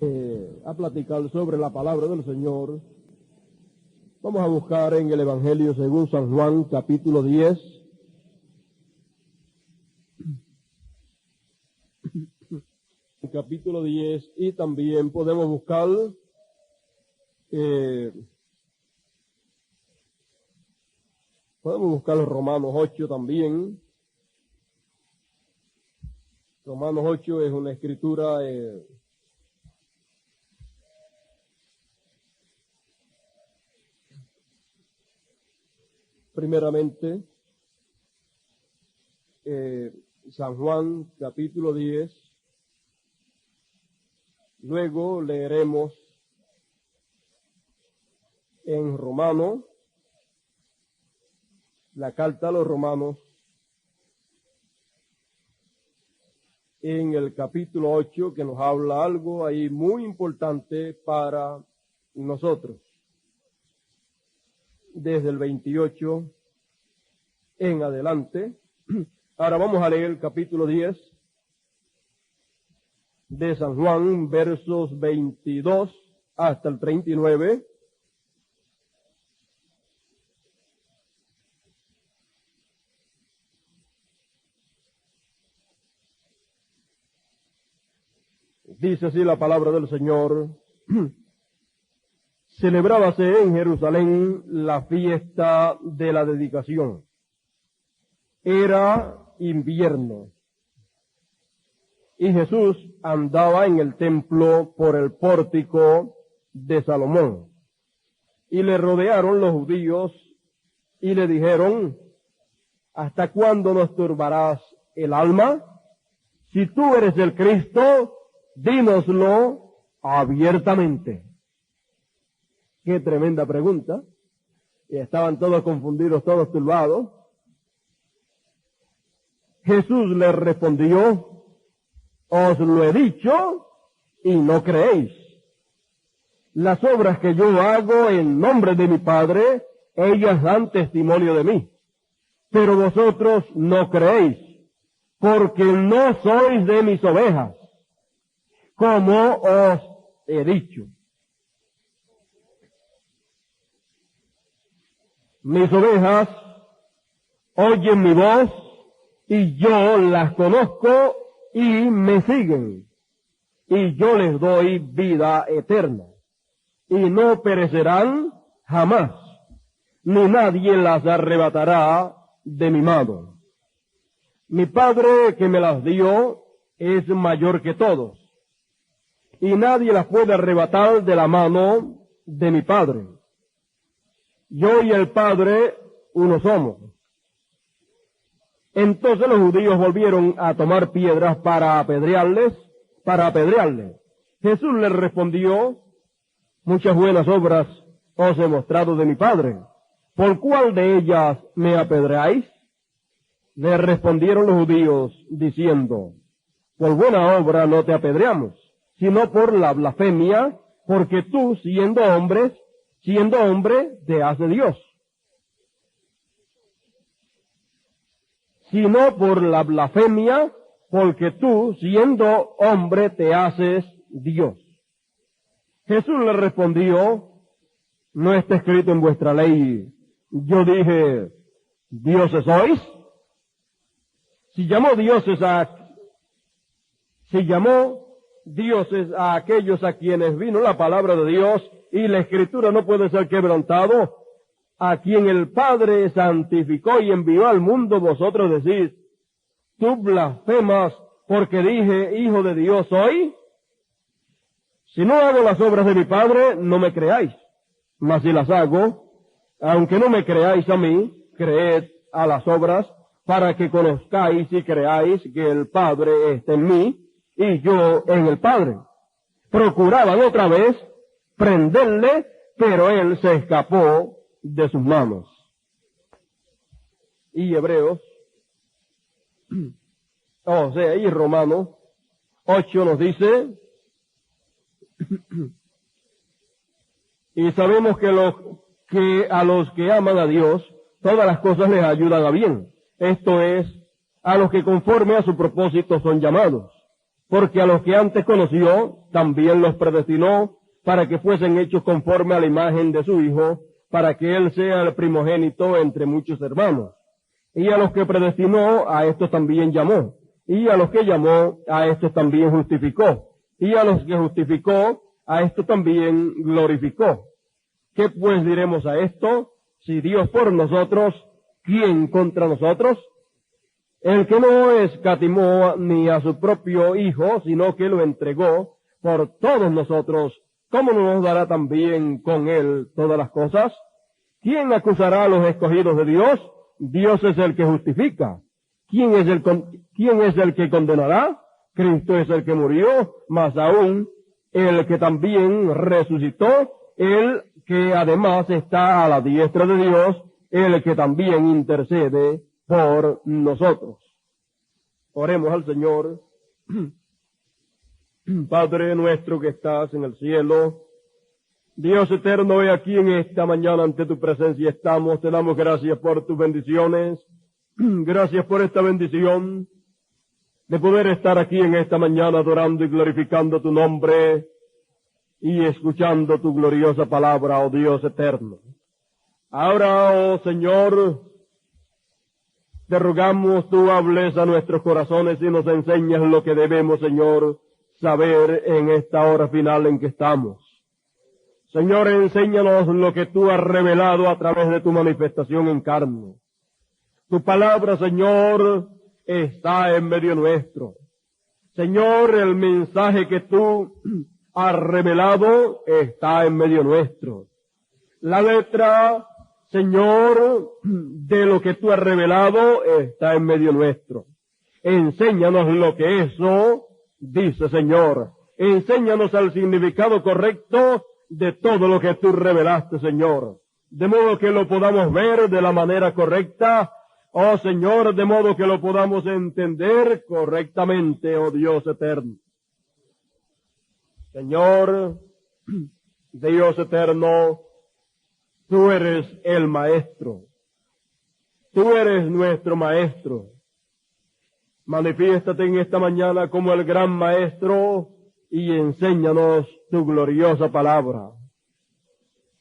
a platicar sobre la palabra del Señor. Vamos a buscar en el Evangelio según San Juan, capítulo 10. Capítulo 10, y también podemos buscar Romanos 8 también. Romanos 8 es una escritura primeramente San Juan capítulo 10, luego leeremos en Romanos, la carta a los Romanos, en el capítulo 8, que nos habla algo ahí muy importante para nosotros, desde el 28 en adelante. Ahora vamos a leer el capítulo 10 de San Juan, versos 22 hasta el 39. Dice así la palabra del Señor. Celebrábase en Jerusalén la fiesta de la dedicación. Era invierno, y Jesús andaba en el templo por el pórtico de Salomón. Y le rodearon los judíos y le dijeron: ¿hasta cuándo nos turbarás el alma? Si tú eres el Cristo, dínoslo abiertamente. Qué tremenda pregunta. Y estaban todos confundidos, todos turbados. Jesús les respondió: os lo he dicho y no creéis. Las obras que yo hago en nombre de mi Padre, ellas dan testimonio de mí. Pero vosotros no creéis, porque no sois de mis ovejas, como os he dicho. Mis ovejas oyen mi voz, y yo las conozco y me siguen, y yo les doy vida eterna, y no perecerán jamás, ni nadie las arrebatará de mi mano. Mi Padre que me las dio es mayor que todos, y nadie las puede arrebatar de la mano de mi Padre. Yo y el Padre uno somos. Entonces los judíos volvieron a tomar piedras para apedrearle. Jesús les respondió: muchas buenas obras os he mostrado de mi Padre. ¿Por cuál de ellas me apedreáis? Le respondieron los judíos diciendo: por buena obra no te apedreamos, sino por la blasfemia, porque tú, siendo hombre, te hace Dios. Sino por la blasfemia, porque tú, siendo hombre, te haces Dios. Jesús le respondió: ¿no está escrito en vuestra ley, yo dije, dioses sois? Si llamó dioses a aquellos a quienes vino la palabra de Dios, y la Escritura no puede ser quebrantado, a quien el Padre santificó y envió al mundo, vosotros decís: tú blasfemas porque dije, hijo de Dios soy. Si no hago las obras de mi Padre, no me creáis. Mas si las hago, aunque no me creáis a mí, creed a las obras, para que conozcáis y creáis que el Padre está en mí, y yo en el Padre. Procuraban otra vez prenderle, pero él se escapó de sus manos. Y Hebreos, y Romanos 8 nos dice: y sabemos que a los que aman a Dios, todas las cosas les ayudan a bien. Esto es, a los que conforme a su propósito son llamados. Porque a los que antes conoció, también los predestinó para que fuesen hechos conforme a la imagen de su Hijo, para que Él sea el primogénito entre muchos hermanos. Y a los que predestinó, a estos también llamó. Y a los que llamó, a estos también justificó. Y a los que justificó, a estos también glorificó. ¿Qué pues diremos a esto? Si Dios por nosotros, ¿quién contra nosotros? El que no escatimó ni a su propio Hijo, sino que lo entregó por todos nosotros, ¿cómo no nos dará también con Él todas las cosas? ¿Quién acusará a los escogidos de Dios? Dios es el que justifica. ¿Quién es el que condenará? Cristo es el que murió, más aún el que también resucitó, el que además está a la diestra de Dios, el que también intercede por nosotros. Oremos al Señor. Padre nuestro que estás en el cielo, Dios eterno, he aquí en esta mañana ante tu presencia estamos, te damos gracias por tus bendiciones, gracias por esta bendición de poder estar aquí en esta mañana adorando y glorificando tu nombre y escuchando tu gloriosa palabra, oh Dios eterno. Ahora, oh Señor, te rogamos tú hables a nuestros corazones y nos enseñas lo que debemos, Señor, saber en esta hora final en que estamos. Señor, enséñanos lo que tú has revelado a través de tu manifestación en carne. Tu palabra, Señor, está en medio nuestro. Señor, el mensaje que tú has revelado está en medio nuestro. La letra, Señor, de lo que tú has revelado está en medio nuestro. Enséñanos lo que eso dice, Señor. Enséñanos el significado correcto de todo lo que tú revelaste, Señor. De modo que lo podamos ver de la manera correcta, oh Señor, de modo que lo podamos entender correctamente, oh Dios eterno. Señor, Dios eterno, tú eres el Maestro. Tú eres nuestro Maestro. Manifiéstate en esta mañana como el gran Maestro y enséñanos tu gloriosa palabra.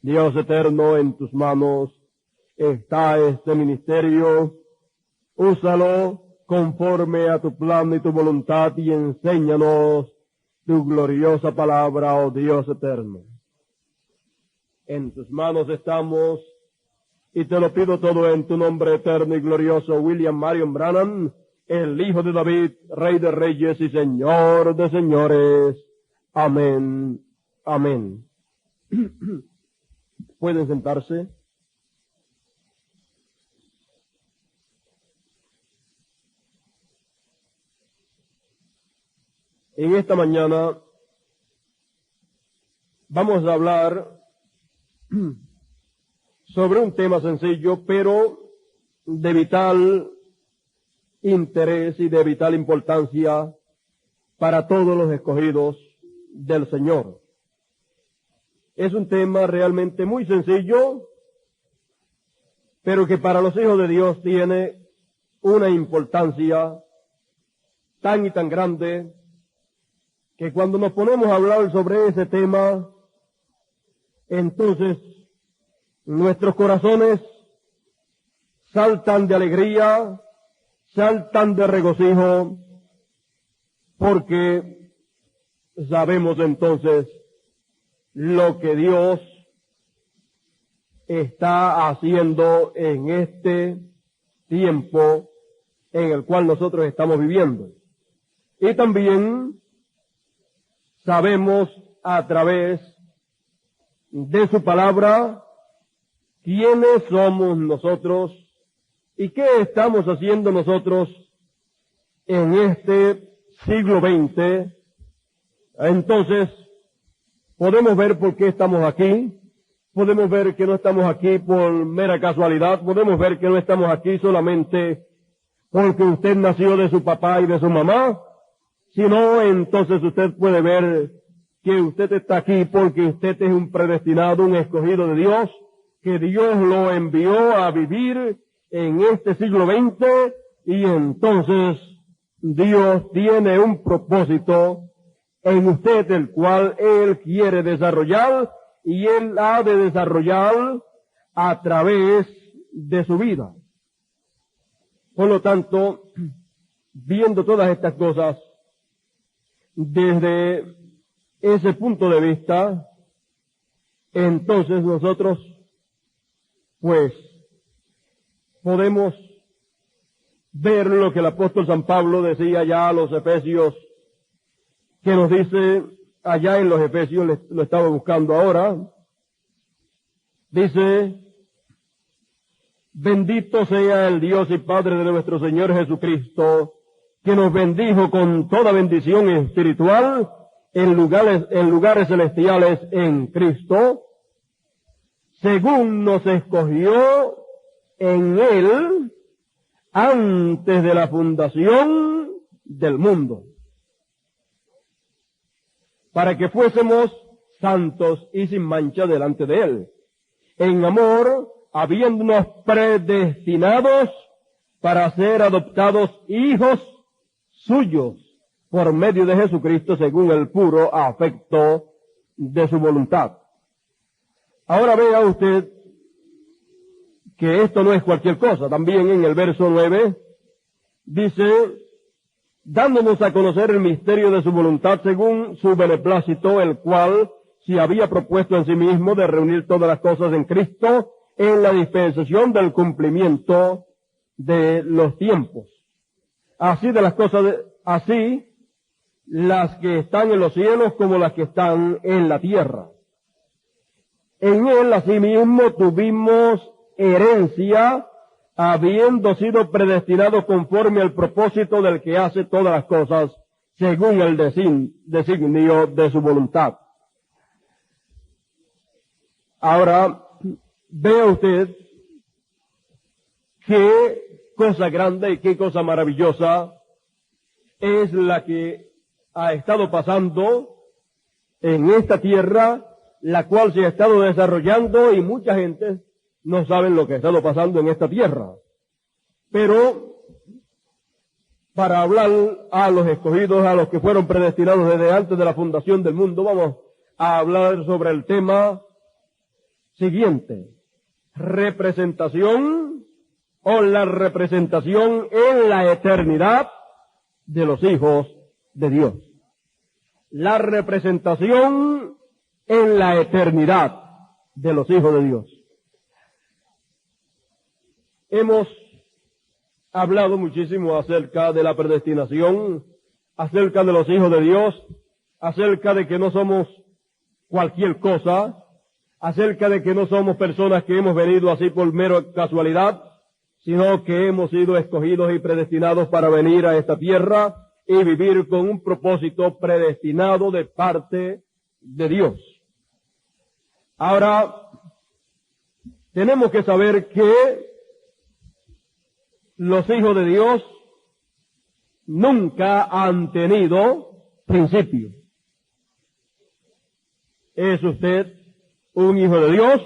Dios eterno, en tus manos está este ministerio. Úsalo conforme a tu plan y tu voluntad y enséñanos tu gloriosa palabra, oh Dios eterno. En tus manos estamos y te lo pido todo en tu nombre eterno y glorioso, William Marion Branham, el Hijo de David, Rey de Reyes y Señor de Señores. Amén. Amén. ¿Pueden sentarse? En esta mañana vamos a hablar sobre un tema sencillo, pero de vital interés y de vital importancia para todos los escogidos del Señor. Es un tema realmente muy sencillo, pero que para los hijos de Dios tiene una importancia tan y tan grande que cuando nos ponemos a hablar sobre ese tema, entonces nuestros corazones saltan de alegría, saltan de regocijo, porque sabemos entonces lo que Dios está haciendo en este tiempo en el cual nosotros estamos viviendo. Y también sabemos a través de su palabra quiénes somos nosotros y qué estamos haciendo nosotros en este siglo XX. Entonces, podemos ver por qué estamos aquí, podemos ver que no estamos aquí por mera casualidad, podemos ver que no estamos aquí solamente porque usted nació de su papá y de su mamá, sino entonces usted puede ver que usted está aquí porque usted es un predestinado, un escogido de Dios, que Dios lo envió a vivir en este siglo XX y entonces Dios tiene un propósito en usted, el cual Él quiere desarrollar, y Él ha de desarrollar a través de su vida. Por lo tanto, viendo todas estas cosas desde ese punto de vista, entonces nosotros, pues, podemos ver lo que el apóstol San Pablo decía ya a los Efesios, que nos dice allá en los Efesios, lo estaba buscando ahora, dice: bendito sea el Dios y Padre de nuestro Señor Jesucristo, que nos bendijo con toda bendición espiritual en lugares celestiales en Cristo, según nos escogió en Él antes de la fundación del mundo, para que fuésemos santos y sin mancha delante de Él, en amor, habiéndonos predestinados para ser adoptados hijos suyos por medio de Jesucristo según el puro afecto de su voluntad. Ahora vea usted que esto no es cualquier cosa. También en el verso 9 dice: dándonos a conocer el misterio de su voluntad según su beneplácito, el cual se había propuesto en sí mismo de reunir todas las cosas en Cristo en la dispensación del cumplimiento de los tiempos. Así de las cosas, así las que están en los cielos como las que están en la tierra. En Él asimismo tuvimos herencia, habiendo sido predestinados conforme al propósito del que hace todas las cosas según el designio de su voluntad. Ahora, vea usted qué cosa grande y qué cosa maravillosa es la que ha estado pasando en esta tierra, la cual se ha estado desarrollando, y mucha gente no sabe lo que ha estado pasando en esta tierra. Pero para hablar a los escogidos, a los que fueron predestinados desde antes de la fundación del mundo, vamos a hablar sobre el tema siguiente: representación o la representación en la eternidad de los hijos de Dios. La representación en la eternidad de los hijos de Dios. Hemos hablado muchísimo acerca de la predestinación, acerca de los hijos de Dios, acerca de que no somos cualquier cosa, acerca de que no somos personas que hemos venido así por mera casualidad, sino que hemos sido escogidos y predestinados para venir a esta tierra y vivir con un propósito predestinado de parte de Dios. Ahora, tenemos que saber que los hijos de Dios nunca han tenido principio. ¿Es usted un hijo de Dios?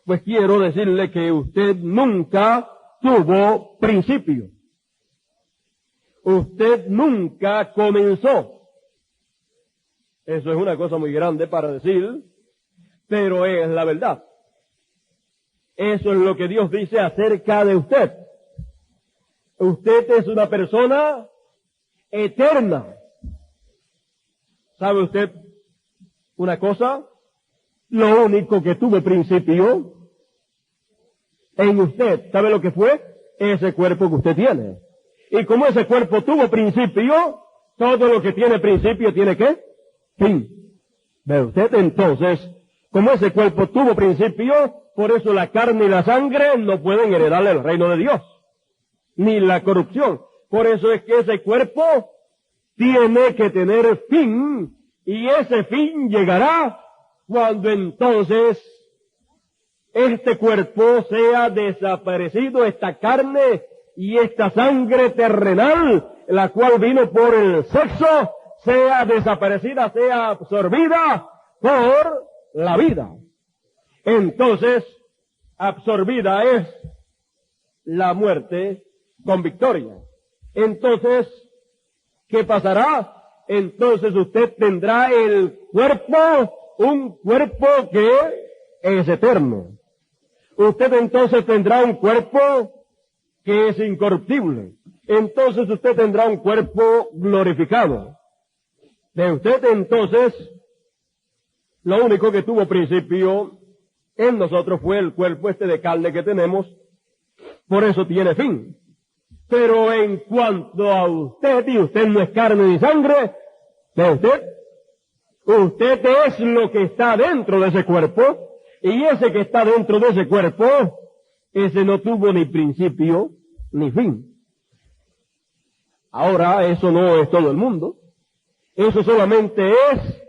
Pues quiero decirle que usted nunca tuvo principio. Usted nunca comenzó. Eso es una cosa muy grande para decir, pero es la verdad. Eso es lo que Dios dice acerca de usted. Usted es una persona eterna. ¿Sabe usted una cosa? Lo único que tuvo principio en usted, ¿sabe lo que fue? Ese cuerpo que usted tiene. Y como ese cuerpo tuvo principio, todo lo que tiene principio tiene ¿qué? Fin. ¿Ve usted? Entonces, como ese cuerpo tuvo principio, por eso la carne y la sangre no pueden heredarle el reino de Dios, ni la corrupción. Por eso es que ese cuerpo tiene que tener fin, y ese fin llegará cuando entonces este cuerpo sea desaparecido, esta carne y esta sangre terrenal, la cual vino por el sexo, sea desaparecida, sea absorbida por la vida. Entonces, absorbida es la muerte con victoria. Entonces, ¿qué pasará? Entonces usted tendrá el cuerpo, un cuerpo que es eterno. Usted entonces tendrá un cuerpo que es incorruptible. Entonces usted tendrá un cuerpo glorificado. De usted entonces, lo único que tuvo principio en nosotros fue el cuerpo de carne que tenemos, por eso tiene fin. Pero en cuanto a usted, y usted no es carne ni sangre, de usted es lo que está dentro de ese cuerpo, y ese que está dentro de ese cuerpo, ese no tuvo ni principio ni fin. Ahora, eso no es todo el mundo. Eso solamente es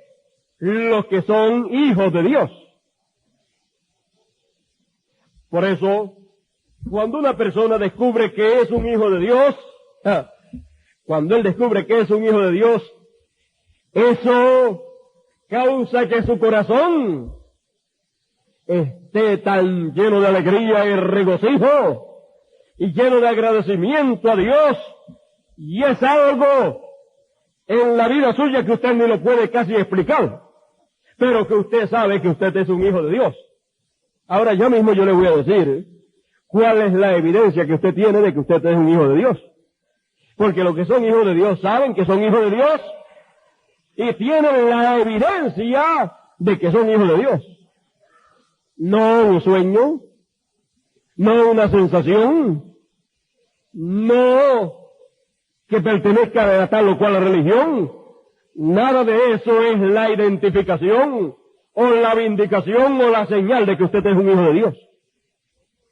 los que son hijos de Dios. Por eso, cuando una persona descubre que es un hijo de Dios, cuando él descubre que es un hijo de Dios, eso causa que su corazón esté tan lleno de alegría y regocijo y lleno de agradecimiento a Dios, y es algo en la vida suya que usted ni lo puede casi explicar, pero que usted sabe que usted es un hijo de Dios. Ahora ya mismo yo le voy a decir cuál es la evidencia que usted tiene de que usted es un hijo de Dios. Porque los que son hijos de Dios saben que son hijos de Dios y tienen la evidencia de que son hijos de Dios. No un sueño, no una sensación, no que pertenezca a tal o cual religión. Nada de eso es la identificación o la vindicación o la señal de que usted es un hijo de Dios.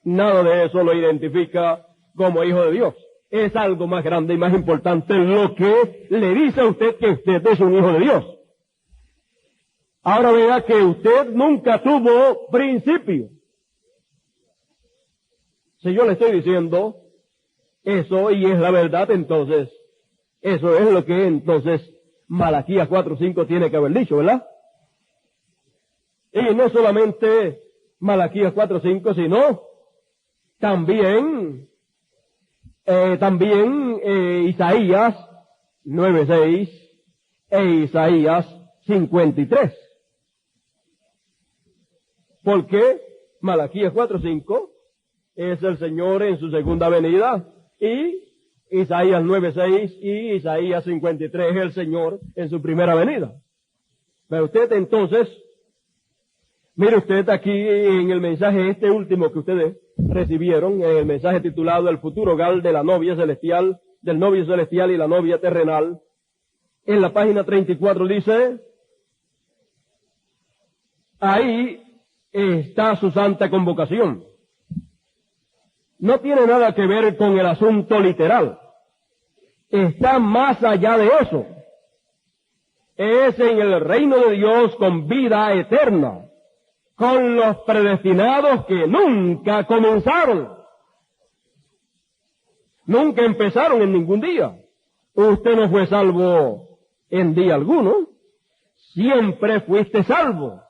Nada de eso lo identifica como hijo de Dios. Es algo más grande y más importante lo que le dice a usted que usted es un hijo de Dios. Ahora vea que usted nunca tuvo principio. Si yo le estoy diciendo eso y es la verdad, entonces, eso es lo que entonces Malaquías 4:5 tiene que haber dicho, ¿verdad? Y no solamente Malaquías 4:5, sino también Isaías 9:6 e Isaías 53. Porque Malaquías 4:5 es el Señor en su segunda venida, y Isaías 9:6 y Isaías 53 es el Señor en su primera venida. Pero usted entonces, mire usted aquí en el mensaje este último que ustedes recibieron, en el mensaje titulado El futuro hogar de la novia celestial, del novio celestial y la novia terrenal, en la página 34 dice, ahí está su santa convocación. No tiene nada que ver con el asunto literal. Está más allá de eso. Es en el reino de Dios con vida eterna, con los predestinados que nunca comenzaron. Nunca empezaron en ningún día. Usted no fue salvo en día alguno. Siempre fuiste salvo.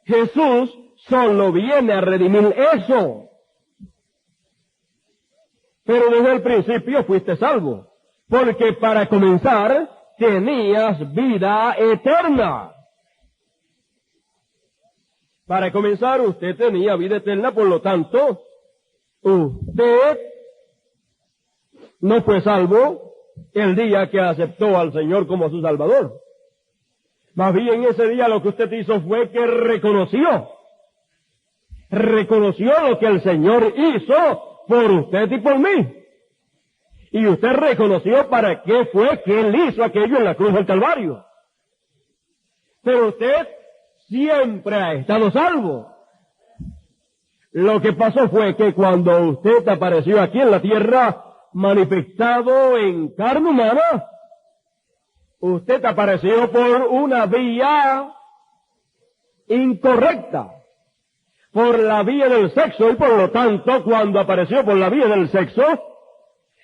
Jesús solo viene a redimir eso. Pero desde el principio fuiste salvo, porque para comenzar tenías vida eterna. Para comenzar usted tenía vida eterna, por lo tanto, usted no fue salvo el día que aceptó al Señor como su Salvador. Más bien ese día lo que usted hizo fue que reconoció lo que el Señor hizo por usted y por mí. Y usted reconoció para qué fue que Él hizo aquello en la cruz del Calvario. Pero usted siempre ha estado salvo. Lo que pasó fue que cuando usted apareció aquí en la tierra, manifestado en carne humana, usted apareció por una vía incorrecta, por la vía del sexo, y por lo tanto, cuando apareció por la vía del sexo,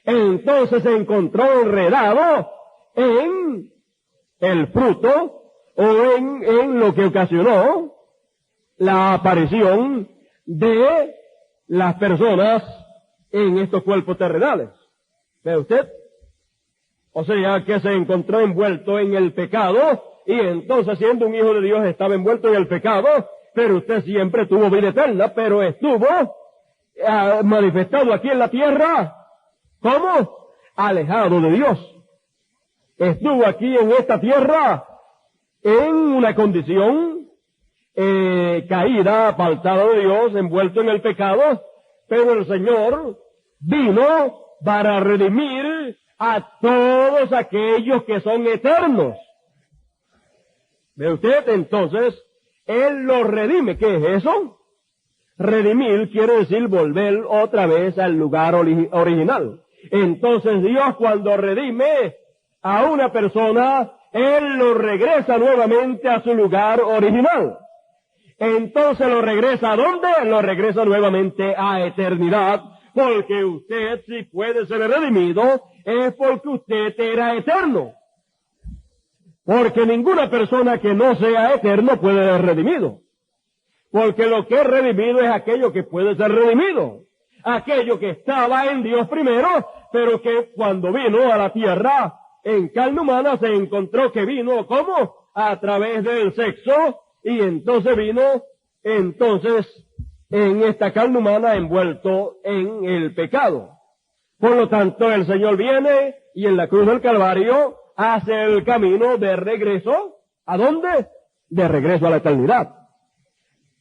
entonces se encontró enredado en el fruto o en lo que ocasionó la aparición de las personas en estos cuerpos terrenales. ¿Ve usted? O sea, que se encontró envuelto en el pecado, y entonces siendo un hijo de Dios estaba envuelto en el pecado, pero usted siempre tuvo vida eterna, pero estuvo manifestado aquí en la tierra, ¿cómo? Alejado de Dios. Estuvo aquí en esta tierra en una condición caída, apartado de Dios, envuelto en el pecado, pero el Señor vino para redimir a todos aquellos que son eternos. ¿Ve usted? Entonces, Él los redime. ¿Qué es eso? Redimir quiere decir volver otra vez al lugar original. Entonces Dios, cuando redime a una persona, Él lo regresa nuevamente a su lugar original. Entonces lo regresa ¿a dónde? Lo regresa nuevamente a eternidad, porque usted, si puede ser redimido, es porque usted era eterno. Porque ninguna persona que no sea eterno puede ser redimido. Porque lo que es redimido es aquello que puede ser redimido. Aquello que estaba en Dios primero, pero que cuando vino a la tierra en carne humana se encontró que vino, ¿cómo? A través del sexo, y entonces vino, en esta carne humana envuelto en el pecado. Por lo tanto, el Señor viene y en la cruz del Calvario hace el camino de regreso. ¿A dónde? De regreso a la eternidad.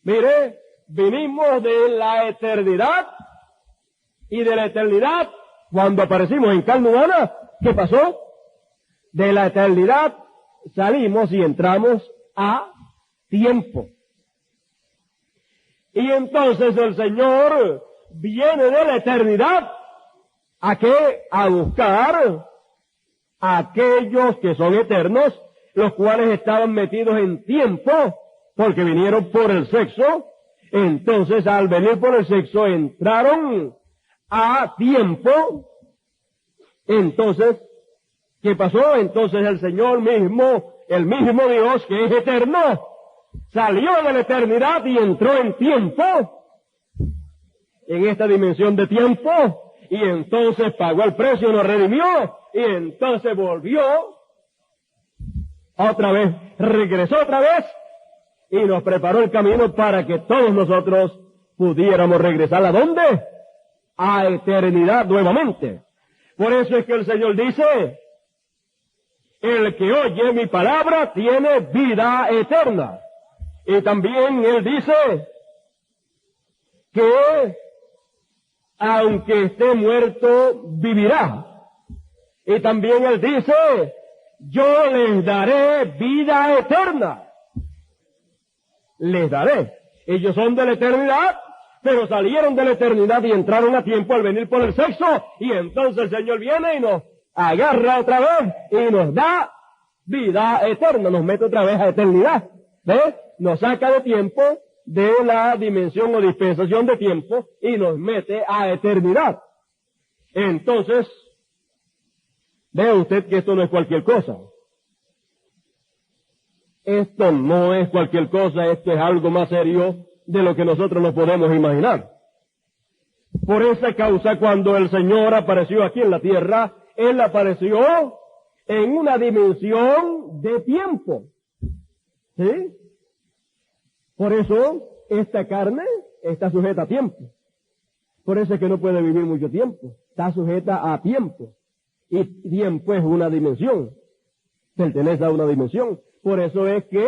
Mire, vinimos de la eternidad, y de la eternidad, cuando aparecimos en carne humana, ¿qué pasó? De la eternidad salimos y entramos a tiempo. Y entonces el Señor viene de la eternidad, ¿a qué? A buscar a aquellos que son eternos, los cuales estaban metidos en tiempo, porque vinieron por el sexo. Entonces, al venir por el sexo, entraron a tiempo. Entonces, ¿qué pasó? Entonces el Señor mismo, el mismo Dios que es eterno, salió de la eternidad y entró en tiempo, en esta dimensión de tiempo, y entonces pagó el precio, nos redimió, y entonces volvió otra vez, regresó otra vez, y nos preparó el camino para que todos nosotros pudiéramos regresar ¿a dónde? A eternidad nuevamente. Por eso es que el Señor dice, el que oye mi palabra tiene vida eterna. Y también Él dice que aunque esté muerto, vivirá. Y también Él dice, yo les daré vida eterna. Les daré. Ellos son de la eternidad, pero salieron de la eternidad y entraron a tiempo al venir por el sexo, y entonces el Señor viene y nos agarra otra vez y nos da vida eterna, nos mete otra vez a eternidad. ¿Ves? Nos saca de tiempo, de la dimensión o dispensación de tiempo, y nos mete a eternidad. Entonces, ve usted que esto no es cualquier cosa. Esto no es cualquier cosa, esto es algo más serio de lo que nosotros nos podemos imaginar. Por esa causa, cuando el Señor apareció aquí en la tierra, Él apareció en una dimensión de tiempo. ¿Sí? Por eso, esta carne está sujeta a tiempo. Por eso es que no puede vivir mucho tiempo. Está sujeta a tiempo. Y tiempo es una dimensión. Pertenece a una dimensión. Por eso es que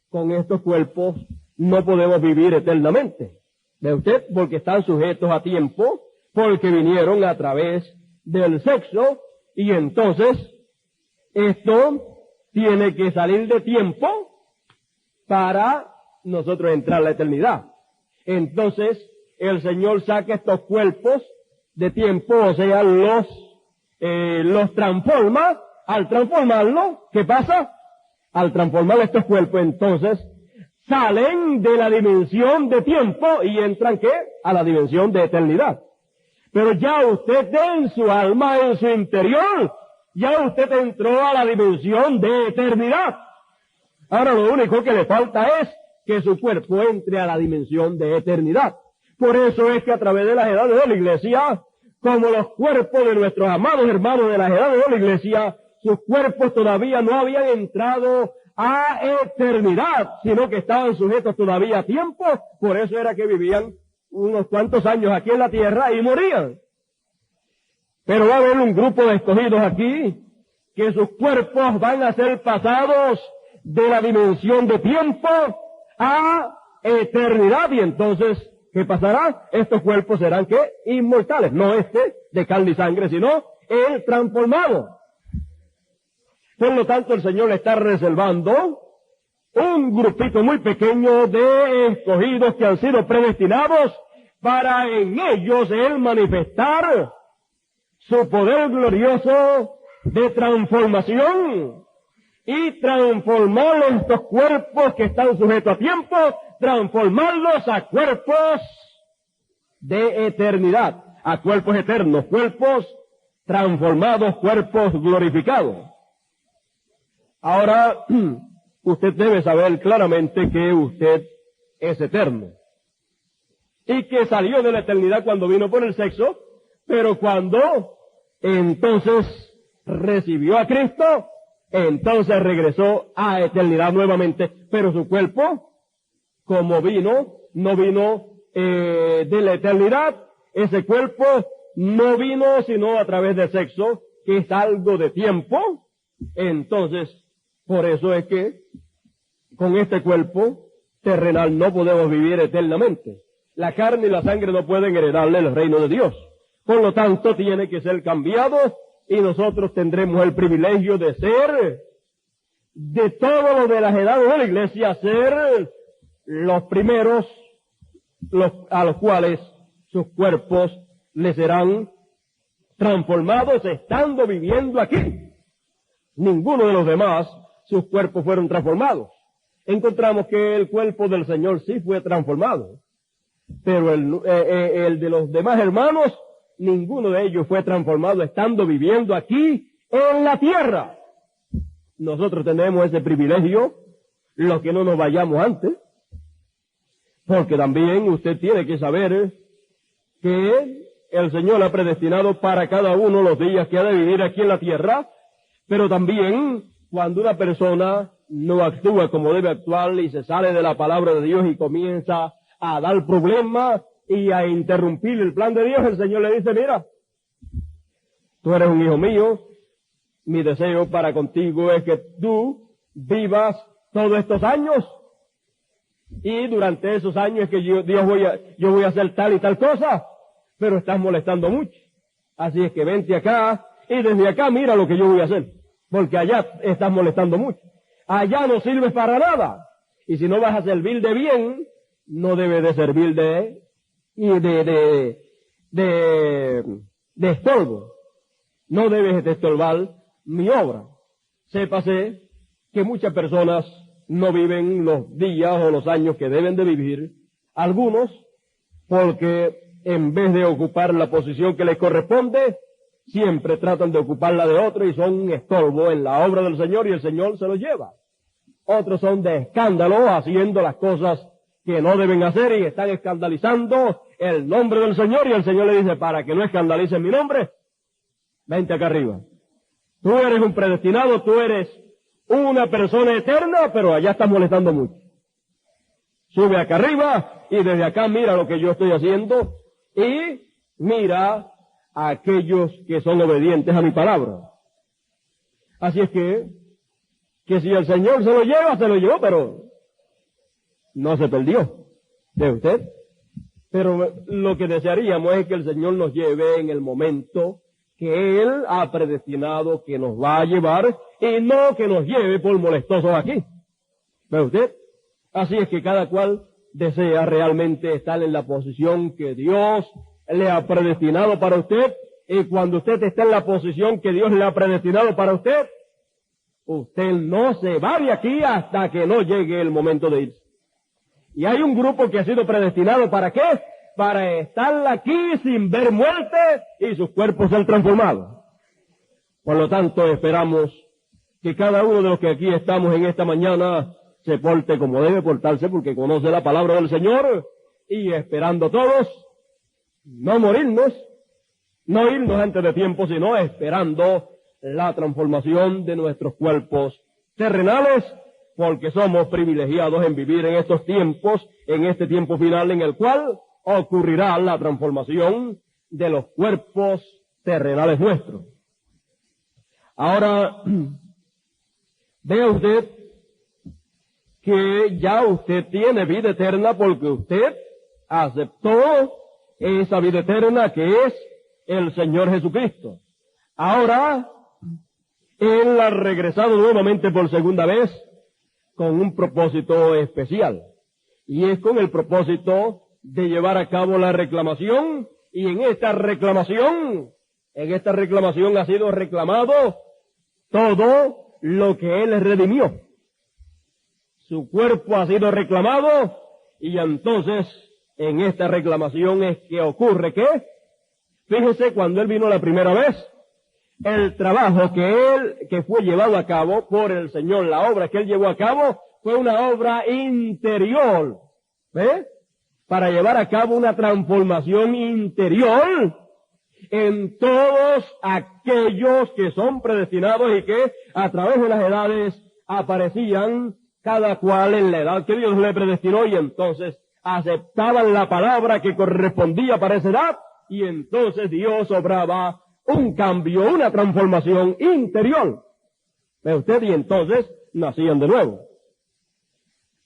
con estos cuerpos no podemos vivir eternamente. ¿Ve usted? Porque están sujetos a tiempo, porque vinieron a través del sexo, y entonces esto tiene que salir de tiempo para nosotros entrar a la eternidad. Entonces el Señor saca estos cuerpos de tiempo, o sea, los transforma. Al transformarlos, ¿qué pasa? Al transformar estos cuerpos, entonces salen de la dimensión de tiempo y entran, ¿qué? A la dimensión de eternidad. Pero ya usted en su alma, en su interior, ya usted entró a la dimensión de eternidad. Ahora lo único que le falta es que su cuerpo entre a la dimensión de eternidad. Por eso es que a través de las edades de la Iglesia, como los cuerpos de nuestros amados hermanos de las edades de la iglesia, sus cuerpos todavía no habían entrado a eternidad, sino que estaban sujetos todavía a tiempo, por eso era que vivían unos cuantos años aquí en la tierra y morían. Pero va a haber un grupo de escogidos aquí, que sus cuerpos van a ser pasados de la dimensión de tiempo a eternidad, y entonces, ¿qué pasará? Estos cuerpos serán, ¿qué? Inmortales, no de carne y sangre, sino el transformado. Por lo tanto, el Señor le está reservando un grupito muy pequeño de escogidos que han sido predestinados para en ellos Él manifestar su poder glorioso de transformación y transformar estos cuerpos que están sujetos a tiempo, transformarlos a cuerpos de eternidad, a cuerpos eternos, cuerpos transformados, cuerpos glorificados. Ahora, usted debe saber claramente que usted es eterno y que salió de la eternidad cuando vino por el sexo, pero cuando entonces recibió a Cristo, entonces regresó a eternidad nuevamente, pero su cuerpo, como no vino de la eternidad, ese cuerpo no vino sino a través del sexo, que es algo de tiempo. Entonces, por eso es que con este cuerpo terrenal no podemos vivir eternamente. La carne y la sangre no pueden heredarle el reino de Dios. Por lo tanto, tiene que ser cambiado y nosotros tendremos el privilegio de ser, de todos los de las edades de la iglesia, ser los primeros a los cuales sus cuerpos les serán transformados estando viviendo aquí. Ninguno de los demás, sus cuerpos fueron transformados. Encontramos que el cuerpo del Señor sí fue transformado, pero el de los demás hermanos, ninguno de ellos fue transformado estando viviendo aquí en la tierra. Nosotros tenemos ese privilegio, los que no nos vayamos antes, porque también usted tiene que saber que el Señor ha predestinado para cada uno los días que ha de vivir aquí en la tierra, pero también cuando una persona no actúa como debe actuar y se sale de la palabra de Dios y comienza a dar problemas y a interrumpir el plan de Dios, el Señor le dice, mira, tú eres un hijo mío, mi deseo para contigo es que tú vivas todos estos años y durante esos años es que yo voy a hacer tal y tal cosa, pero estás molestando mucho. Así es que vente acá y desde acá mira lo que yo voy a hacer, porque allá estás molestando mucho. Allá no sirves para nada. Y si no vas a servir de bien, no debes de servir de estorbo. No debes de estorbar mi obra. Sépase que muchas personas no viven los días o los años que deben de vivir. Algunos, porque en vez de ocupar la posición que les corresponde, siempre tratan de ocuparla de otro y son un estorbo en la obra del Señor y el Señor se los lleva. Otros son de escándalo, haciendo las cosas que no deben hacer y están escandalizando el nombre del Señor y el Señor le dice, para que no escandalices mi nombre, vente acá arriba. Tú eres un predestinado, tú eres una persona eterna, pero allá estás molestando mucho. Sube acá arriba y desde acá mira lo que yo estoy haciendo y mira a aquellos que son obedientes a mi palabra. Así es que si el Señor se lo llevó, pero no se perdió de usted. Pero lo que desearíamos es que el Señor nos lleve en el momento que Él ha predestinado que nos va a llevar y no que nos lleve por molestosos aquí. ¿Ve usted? Así es que cada cual desea realmente estar en la posición que Dios le ha predestinado para usted, y cuando usted está en la posición que Dios le ha predestinado para usted, usted no se va de aquí hasta que no llegue el momento de irse. Y hay un grupo que ha sido predestinado ¿para qué? Para estar aquí sin ver muerte y sus cuerpos ser transformados. Por lo tanto, esperamos que cada uno de los que aquí estamos en esta mañana se porte como debe portarse, porque conoce la palabra del Señor, y esperando todos no morirnos No irnos antes de tiempo, sino esperando la transformación de nuestros cuerpos terrenales, porque somos privilegiados en vivir en estos tiempos, en este tiempo final en el cual ocurrirá la transformación de los cuerpos terrenales nuestros. Ahora, vea usted que ya usted tiene vida eterna porque usted aceptó esa vida eterna que es el Señor Jesucristo. Ahora, Él ha regresado nuevamente por segunda vez con un propósito especial. Y es con el propósito de llevar a cabo la reclamación. Y en esta reclamación ha sido reclamado todo lo que Él redimió. Su cuerpo ha sido reclamado y entonces en esta reclamación es que ocurre que, fíjese, cuando Él vino la primera vez, el trabajo que fue llevado a cabo por el Señor, la obra que Él llevó a cabo, fue una obra interior, ¿ve? Para llevar a cabo una transformación interior en todos aquellos que son predestinados y que a través de las edades aparecían cada cual en la edad que Dios le predestinó y entonces aceptaban la palabra que correspondía para esa edad y entonces Dios obraba un cambio, una transformación interior. ¿Ve usted? Y entonces nacían de nuevo.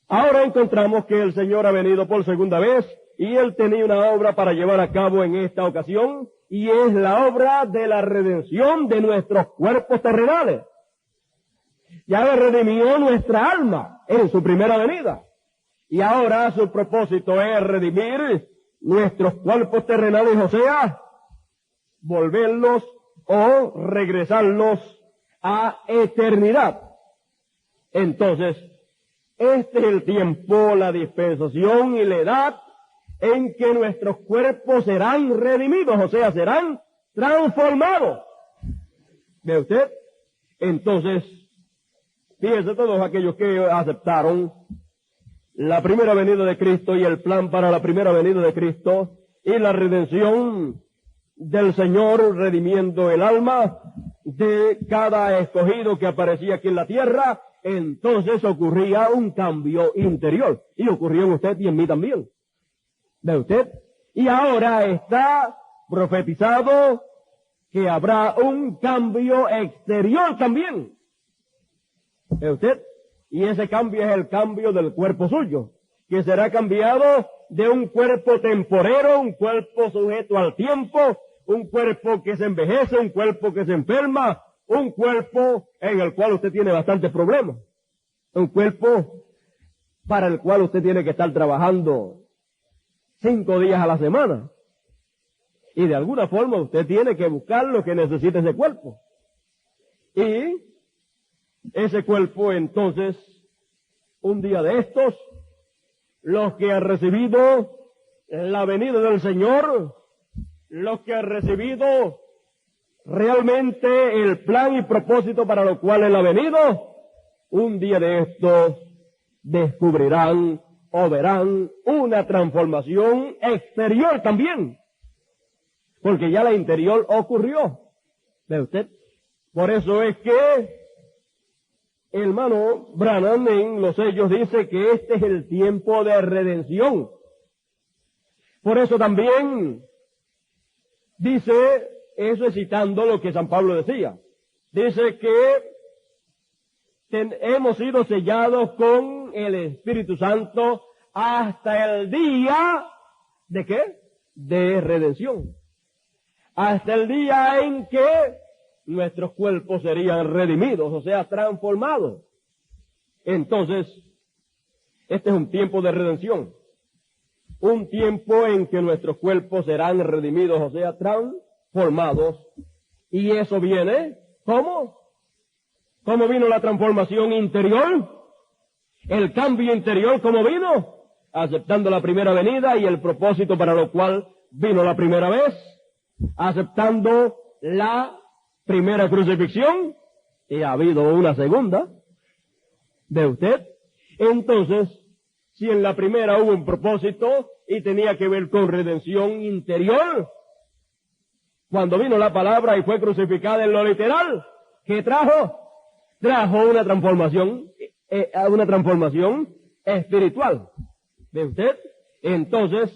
Ahora encontramos que el Señor ha venido por segunda vez y Él tenía una obra para llevar a cabo en esta ocasión y es la obra de la redención de nuestros cuerpos terrenales. Ya le redimió nuestra alma en su primera venida. Y ahora su propósito es redimir nuestros cuerpos terrenales, o sea, volverlos o regresarlos a eternidad. Entonces, este es el tiempo, la dispensación y la edad en que nuestros cuerpos serán redimidos, o sea, serán transformados. ¿Ve usted? Entonces, fíjense todos aquellos que aceptaron la primera venida de Cristo y el plan para la primera venida de Cristo y la redención del Señor redimiendo el alma de cada escogido que aparecía aquí en la tierra, entonces ocurría un cambio interior. Y ocurrió en usted y en mí también. ¿Ve usted? Y ahora está profetizado que habrá un cambio exterior también. ¿Ve usted? Y ese cambio es el cambio del cuerpo suyo, que será cambiado de un cuerpo temporero, un cuerpo sujeto al tiempo, un cuerpo que se envejece, un cuerpo que se enferma, un cuerpo en el cual usted tiene bastantes problemas, un cuerpo para el cual usted tiene que estar trabajando 5 días a la semana. Y de alguna forma usted tiene que buscar lo que necesita ese cuerpo. Y ese cuerpo entonces, un día de estos, los que han recibido la venida del Señor, los que han recibido realmente el plan y propósito para lo cual Él ha venido, un día de estos descubrirán o verán una transformación exterior también, porque ya la interior ocurrió. ¿Ve usted? Por eso es que el hermano Branham en los sellos dice que este es el tiempo de redención. Por eso también dice, eso es citando lo que San Pablo decía. Dice que hemos sido sellados con el Espíritu Santo hasta el día ¿de qué? De redención. Hasta el día en que nuestros cuerpos serían redimidos, o sea, transformados. Entonces, este es un tiempo de redención. Un tiempo en que nuestros cuerpos serán redimidos, o sea, transformados. Y eso viene, ¿cómo? ¿Cómo vino la transformación interior? El cambio interior, ¿cómo vino? Aceptando la primera venida y el propósito para lo cual vino la primera vez. Aceptando la primera crucifixión, y ha habido una segunda, ¿ve usted? Entonces, si en la primera hubo un propósito y tenía que ver con redención interior, cuando vino la palabra y fue crucificada en lo literal, ¿qué trajo? Trajo una transformación espiritual. ¿Ve usted? Entonces,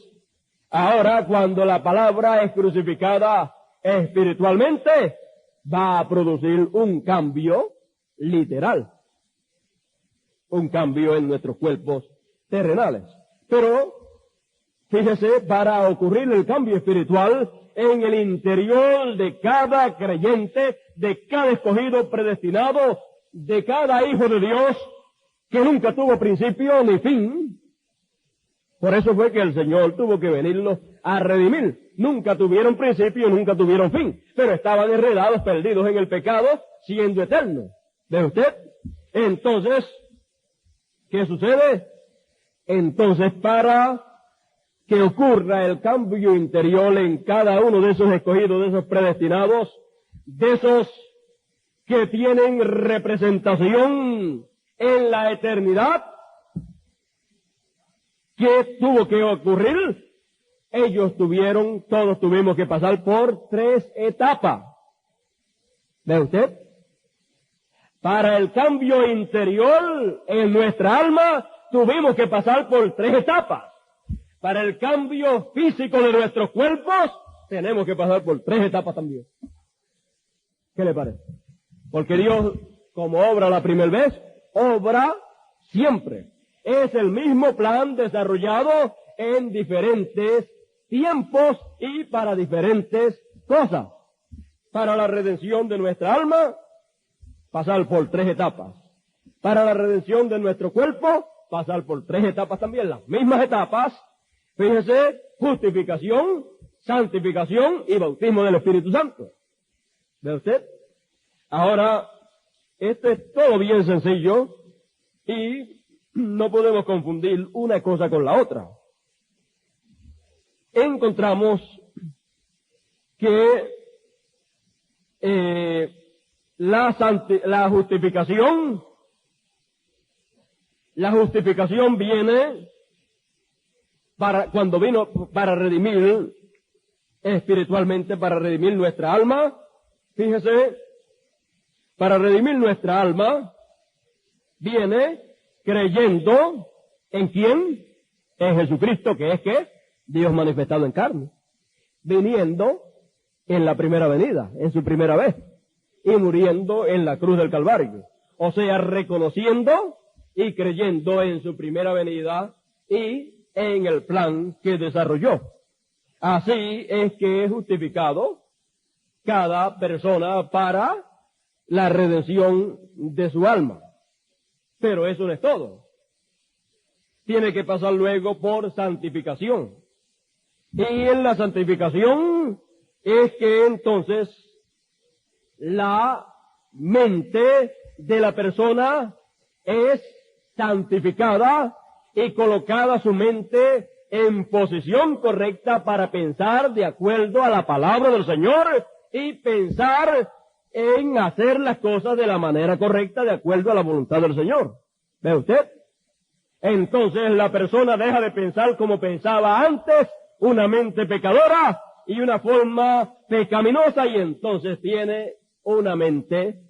ahora cuando la palabra es crucificada espiritualmente, va a producir un cambio literal. Un cambio en nuestros cuerpos terrenales. Pero, fíjese, para ocurrir el cambio espiritual en el interior de cada creyente, de cada escogido predestinado, de cada hijo de Dios, que nunca tuvo principio ni fin. Por eso fue que el Señor tuvo que venirlos a redimir. Nunca tuvieron principio, nunca tuvieron fin, pero estaban enredados, perdidos en el pecado, siendo eternos. ¿Ve usted? Entonces, ¿qué sucede? Entonces, para que ocurra el cambio interior en cada uno de esos escogidos, de esos predestinados, de esos que tienen representación en la eternidad, ¿qué tuvo que ocurrir? Todos tuvimos que pasar por 3 etapas. ¿Ve usted? Para el cambio interior en nuestra alma, tuvimos que pasar por 3 etapas. Para el cambio físico de nuestros cuerpos, tenemos que pasar por 3 etapas también. ¿Qué le parece? Porque Dios, como obra la primera vez, obra siempre. Es el mismo plan desarrollado en diferentes tiempos y para diferentes cosas. Para la redención de nuestra alma, pasar por 3 etapas. Para la redención de nuestro cuerpo, pasar por 3 etapas también, las mismas etapas. Fíjese, justificación, santificación y bautismo del Espíritu Santo. ¿Ve usted? Ahora, esto es todo bien sencillo y no podemos confundir una cosa con la otra. Encontramos que la justificación viene cuando vino para redimir espiritualmente, para redimir nuestra alma. Fíjese, para redimir nuestra alma viene creyendo ¿en quién? En Jesucristo, que es que Dios manifestado en carne, viniendo en la primera venida, en su primera vez, y muriendo en la cruz del Calvario. O sea, reconociendo y creyendo en su primera venida y en el plan que desarrolló. Así es que es justificado cada persona para la redención de su alma. Pero eso no es todo. Tiene que pasar luego por santificación. Y en la santificación es que entonces la mente de la persona es santificada y colocada su mente en posición correcta para pensar de acuerdo a la palabra del Señor y pensar en hacer las cosas de la manera correcta de acuerdo a la voluntad del Señor. ¿Ve usted? Entonces la persona deja de pensar como pensaba antes, una mente pecadora y una forma pecaminosa, y entonces tiene una mente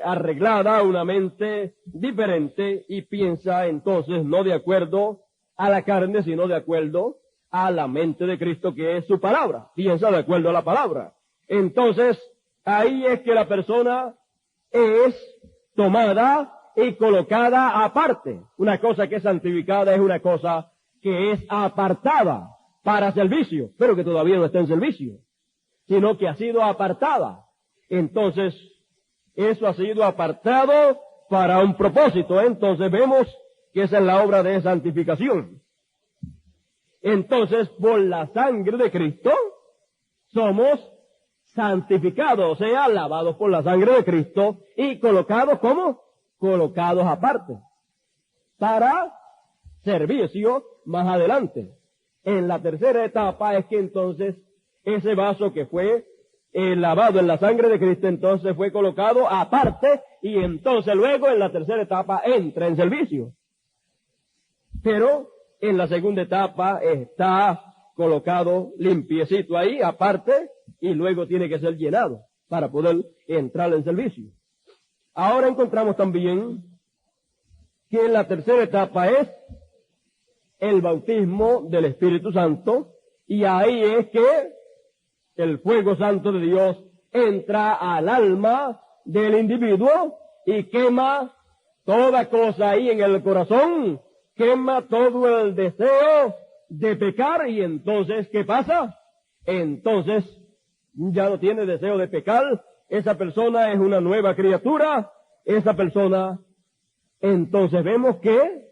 arreglada, una mente diferente, y piensa entonces no de acuerdo a la carne, sino de acuerdo a la mente de Cristo, que es su palabra. Piensa de acuerdo a la palabra. Entonces, ahí es que la persona es tomada y colocada aparte. Una cosa que es santificada es una cosa que es apartada para servicio, pero que todavía no está en servicio, sino que ha sido apartada. Entonces, eso ha sido apartado para un propósito. Entonces vemos que esa es la obra de santificación. Entonces, por la sangre de Cristo, somos santificados, o sea, lavados por la sangre de Cristo y colocados, ¿cómo? Colocados aparte, para servicio más adelante. En la tercera etapa es que entonces ese vaso que fue lavado en la sangre de Cristo, entonces fue colocado aparte, y entonces luego en la tercera etapa entra en servicio. Pero en la segunda etapa está colocado limpiecito ahí, aparte, y luego tiene que ser llenado para poder entrar en servicio. Ahora encontramos también que la tercera etapa es el bautismo del Espíritu Santo, y ahí es que el fuego santo de Dios entra al alma del individuo y quema toda cosa ahí en el corazón, quema todo el deseo de pecar, y entonces, ¿qué pasa? Entonces, ya no tiene deseo de pecar, esa persona es una nueva criatura, esa persona, entonces vemos que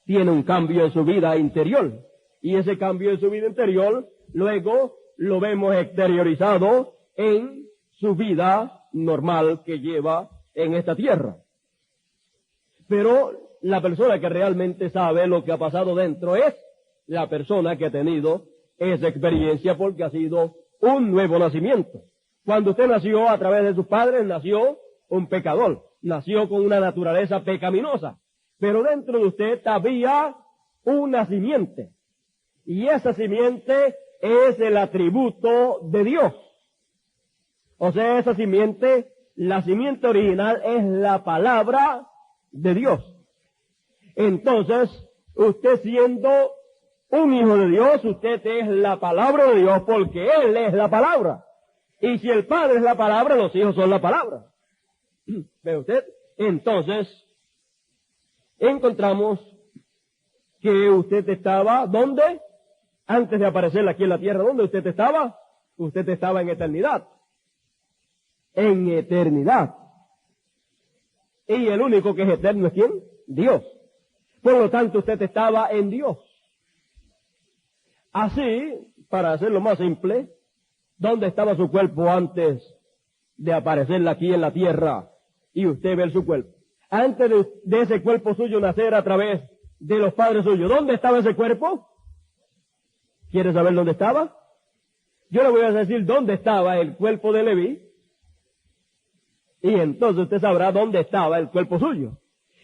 tiene un cambio en su vida interior, y ese cambio en su vida interior, luego lo vemos exteriorizado en su vida normal que lleva en esta tierra. Pero la persona que realmente sabe lo que ha pasado dentro es la persona que ha tenido esa experiencia, porque ha sido un nuevo nacimiento. Cuando usted nació a través de sus padres, nació un pecador, nació con una naturaleza pecaminosa, pero dentro de usted había una simiente, y esa simiente es el atributo de Dios. O sea, esa simiente, la simiente original es la palabra de Dios. Entonces, usted siendo un hijo de Dios, usted es la palabra de Dios, porque Él es la palabra. Y si el Padre es la palabra, los hijos son la palabra. ¿Ve usted? Entonces, encontramos que usted estaba, ¿dónde? Antes de aparecer aquí en la tierra, ¿dónde usted estaba? Usted estaba en eternidad. En eternidad. Y el único que es eterno es ¿quién? Dios. Por lo tanto, usted estaba en Dios. Así, para hacerlo más simple, ¿dónde estaba su cuerpo antes de aparecer aquí en la tierra y usted ver su cuerpo? Antes de ese cuerpo suyo nacer a través de los padres suyos, ¿dónde estaba ese cuerpo? ¿Quiere saber dónde estaba? Yo le voy a decir dónde estaba el cuerpo de Leví, y entonces usted sabrá dónde estaba el cuerpo suyo.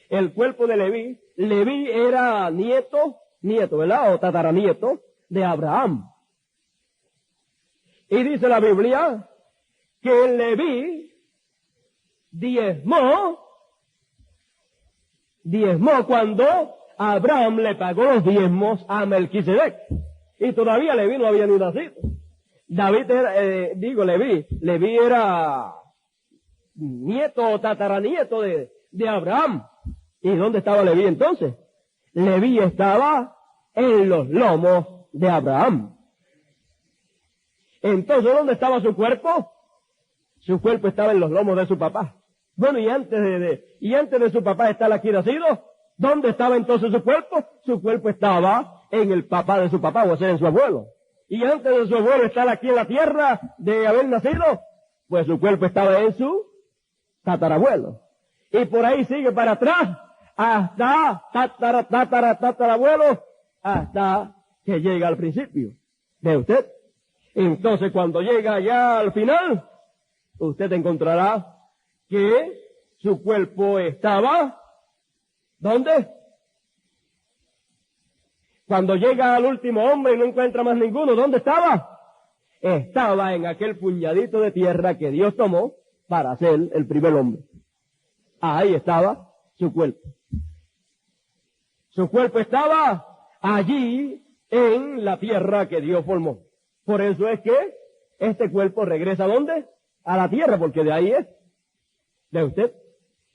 El cuerpo de Leví, Leví era nieto, ¿verdad? O tataranieto de Abraham. Y dice la Biblia que Leví diezmó cuando Abraham le pagó los diezmos a Melquisedec. Y todavía Leví no había ni nacido. Leví era nieto o tataranieto de Abraham. ¿Y dónde estaba Leví entonces? Leví estaba en los lomos de Abraham. Entonces, ¿dónde estaba su cuerpo? Su cuerpo estaba en los lomos de su papá. Bueno, y antes de su papá estar aquí nacido, ¿dónde estaba entonces su cuerpo? Su cuerpo estaba en el papá de su papá, o sea, en su abuelo. Y antes de su abuelo estar aquí en la tierra, de haber nacido, pues su cuerpo estaba en su tatarabuelo. Y por ahí sigue para atrás, hasta tatarabuelo, hasta que llega al principio. ¿Ve usted? Entonces, cuando llega ya al final, usted encontrará que su cuerpo estaba, ¿dónde? Cuando llega al último hombre y no encuentra más ninguno, ¿dónde estaba? Estaba en aquel puñadito de tierra que Dios tomó para ser el primer hombre. Ahí estaba su cuerpo. Su cuerpo estaba allí en la tierra que Dios formó. Por eso es que este cuerpo regresa ¿a dónde? A la tierra, porque de ahí es. ¿De usted?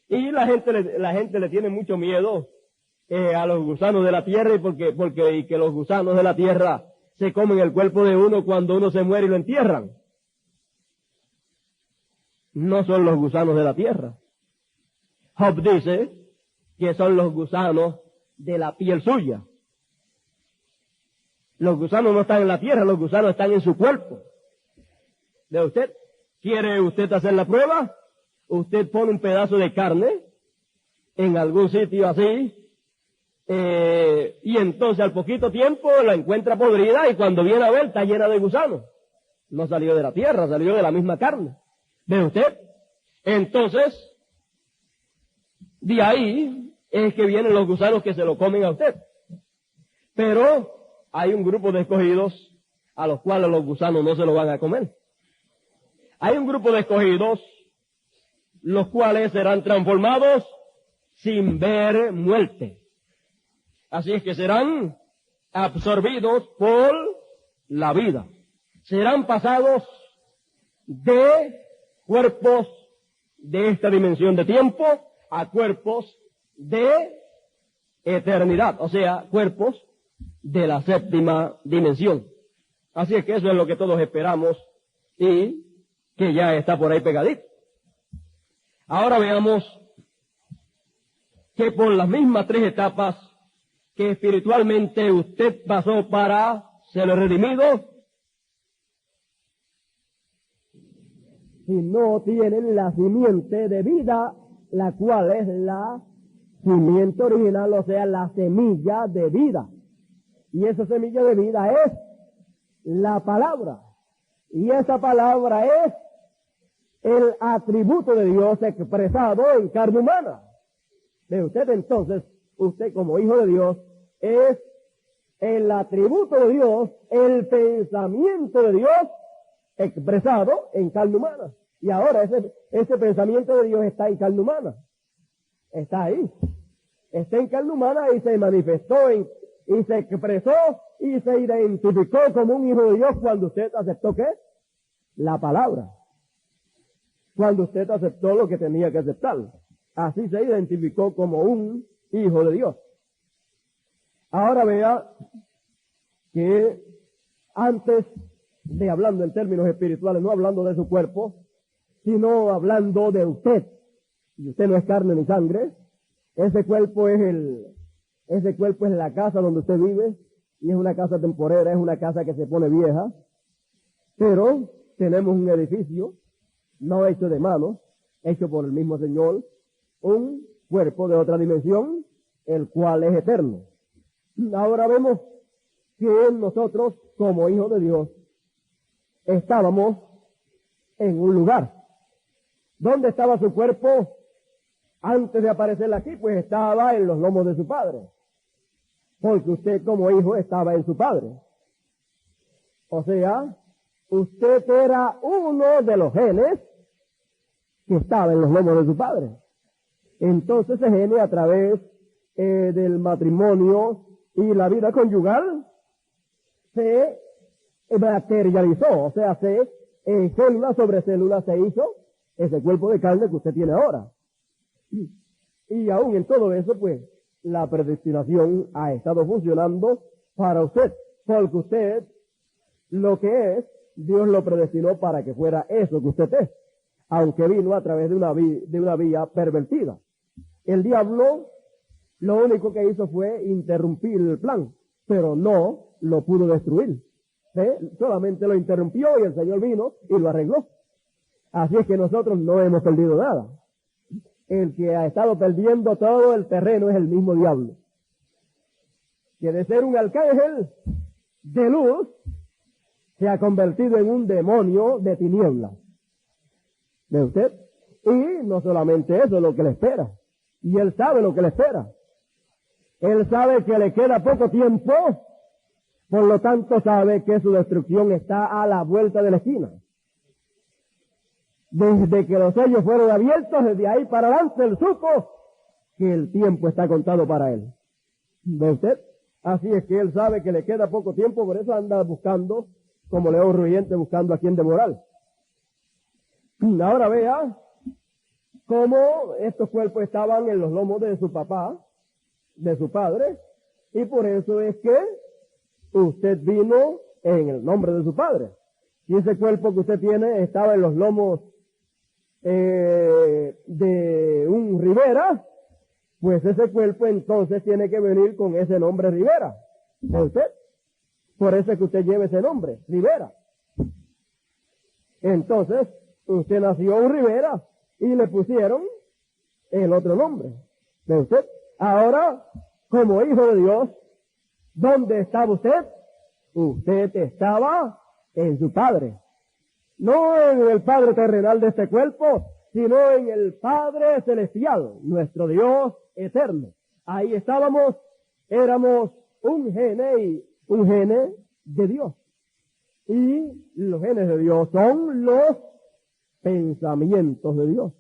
Y la gente le tiene mucho miedo a los gusanos de la tierra, y que los gusanos de la tierra se comen el cuerpo de uno cuando uno se muere y lo entierran. No son los gusanos de la tierra. Job dice que son los gusanos de la piel suya. Los gusanos no están en la tierra, los gusanos están en su cuerpo. ¿De usted? ¿Quiere usted hacer la prueba? Usted pone un pedazo de carne en algún sitio así, y entonces al poquito tiempo la encuentra podrida, y cuando viene a ver está llena de gusanos. No salió de la tierra, salió de la misma carne. ¿Ve usted? Entonces, de ahí es que vienen los gusanos que se lo comen a usted. Pero hay un grupo de escogidos a los cuales los gusanos no se lo van a comer. Hay un grupo de escogidos los cuales serán transformados sin ver muerte. Así es que serán absorbidos por la vida. Serán pasados de cuerpos de esta dimensión de tiempo a cuerpos de eternidad, o sea, cuerpos de la séptima dimensión. Así es que eso es lo que todos esperamos y que ya está por ahí pegadito. Ahora veamos que por las mismas tres etapas que espiritualmente usted pasó para ser redimido, si no tienen la simiente de vida, la cual es la simiente original, o sea, la semilla de vida. Y esa semilla de vida es la palabra. Y esa palabra es el atributo de Dios expresado en carne humana. De usted entonces, usted como hijo de Dios, es el atributo de Dios, el pensamiento de Dios expresado en carne humana. Y ahora ese pensamiento de Dios está en carne humana. Está ahí. Está en carne humana y se manifestó y se expresó y se identificó como un hijo de Dios cuando usted aceptó ¿qué? La palabra. Cuando usted aceptó lo que tenía que aceptar. Así se identificó como un hijo de Dios. Ahora vea que antes de hablando en términos espirituales, no hablando de su cuerpo, sino hablando de usted, y usted no es carne ni sangre, ese cuerpo es la casa donde usted vive, y es una casa temporera, es una casa que se pone vieja, pero tenemos un edificio, no hecho de manos, hecho por el mismo Señor, un cuerpo de otra dimensión, el cual es eterno. Ahora vemos que nosotros, como hijos de Dios, estábamos en un lugar. ¿Dónde estaba su cuerpo antes de aparecer aquí? Pues estaba en los lomos de su padre. Porque usted como hijo estaba en su padre. O sea, usted era uno de los genes que estaba en los lomos de su padre. Entonces ese gene a través del matrimonio y la vida conyugal se materializó, o sea, célula sobre célula se hizo ese cuerpo de carne que usted tiene ahora. Y aún en todo eso, pues, la predestinación ha estado funcionando para usted, porque usted, lo que es, Dios lo predestinó para que fuera eso que usted es, aunque vino a través de una vía pervertida. El diablo, lo único que hizo fue interrumpir el plan, pero no lo pudo destruir. Solamente lo interrumpió y el Señor vino y lo arregló. Así es que nosotros no hemos perdido nada. El que ha estado perdiendo todo el terreno es el mismo diablo, que de ser un arcángel de luz se ha convertido en un demonio de tinieblas. ¿Ve usted? Y no solamente eso es lo que le espera, y él sabe lo que le espera. Él sabe que le queda poco tiempo, por lo tanto sabe que su destrucción está a la vuelta de la esquina. Desde que los sellos fueron abiertos, desde ahí para adelante él supo que el tiempo está contado para él. ¿Ve usted? Así es que él sabe que le queda poco tiempo, por eso anda buscando, como león rugiente, buscando a quien devorar. Ahora vea cómo estos cuerpos estaban en los lomos de su papá, de su padre, y por eso es que usted vino en el nombre de su padre. Si ese cuerpo que usted tiene estaba en los lomos de un Rivera, pues ese cuerpo entonces tiene que venir con ese nombre Rivera. ¿De usted? Por eso es que usted lleva ese nombre, Rivera. Entonces, usted nació un Rivera y le pusieron el otro nombre. ¿De usted? Ahora, como hijo de Dios, ¿dónde estaba usted? Usted estaba en su Padre. No en el Padre terrenal de este cuerpo, sino en el Padre celestial, nuestro Dios eterno. Ahí estábamos, éramos un gene y un gene de Dios. Y los genes de Dios son los pensamientos de Dios.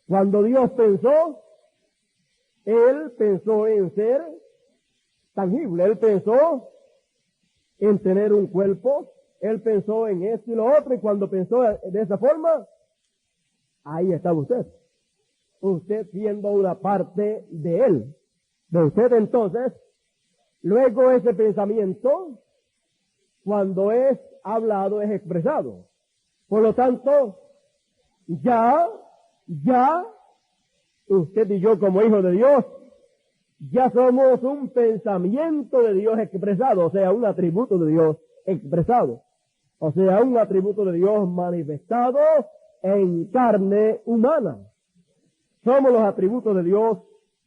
Cuando Dios pensó, Él pensó en ser tangible, Él pensó en tener un cuerpo, Él pensó en esto y lo otro, y cuando pensó de esa forma, ahí estaba usted. Usted siendo una parte de Él. De usted entonces, luego ese pensamiento, cuando es hablado, es expresado. Por lo tanto, ya, usted y yo como hijos de Dios, ya somos un pensamiento de Dios expresado, o sea, un atributo de Dios expresado. O sea, un atributo de Dios manifestado en carne humana. Somos los atributos de Dios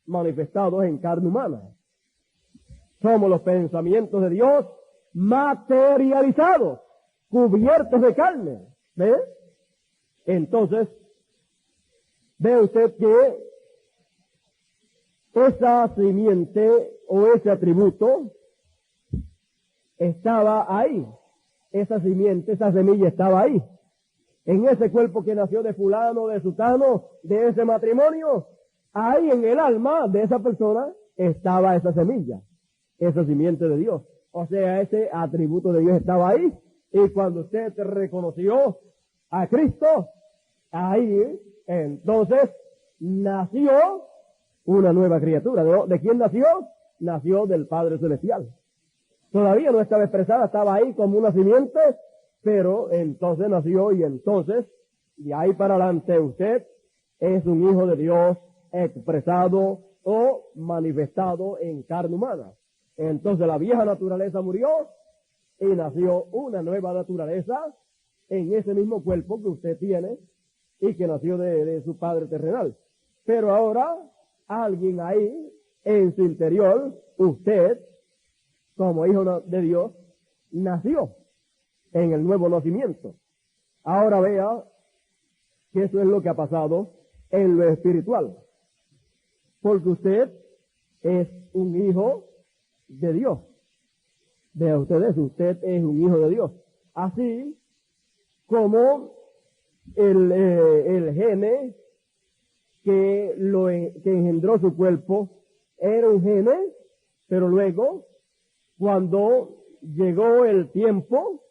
manifestados en carne humana. Somos los pensamientos de Dios materializados, cubiertos de carne. ¿Ve? Entonces, ve usted que esa simiente o ese atributo estaba ahí. Esa simiente, esa semilla estaba ahí. En ese cuerpo que nació de fulano, de sutano, de ese matrimonio, ahí en el alma de esa persona estaba esa semilla, esa simiente de Dios. O sea, ese atributo de Dios estaba ahí. Y cuando usted reconoció a Cristo, ahí entonces nació una nueva criatura. ¿De quién nació? Nació del Padre Celestial. Todavía no estaba expresada, estaba ahí como una simiente, pero entonces nació y entonces, de ahí para adelante usted es un hijo de Dios expresado o manifestado en carne humana. Entonces la vieja naturaleza murió y nació una nueva naturaleza en ese mismo cuerpo que usted tiene y que nació de su padre terrenal. Pero ahora alguien ahí en su interior, usted, como hijo de Dios, nació en el nuevo nacimiento. Ahora vea que eso es lo que ha pasado en lo espiritual. Porque usted es un hijo de Dios. Vea ustedes, usted es un hijo de Dios. Así como el gene que engendró su cuerpo era un gene, pero luego, cuando llegó el tiempo,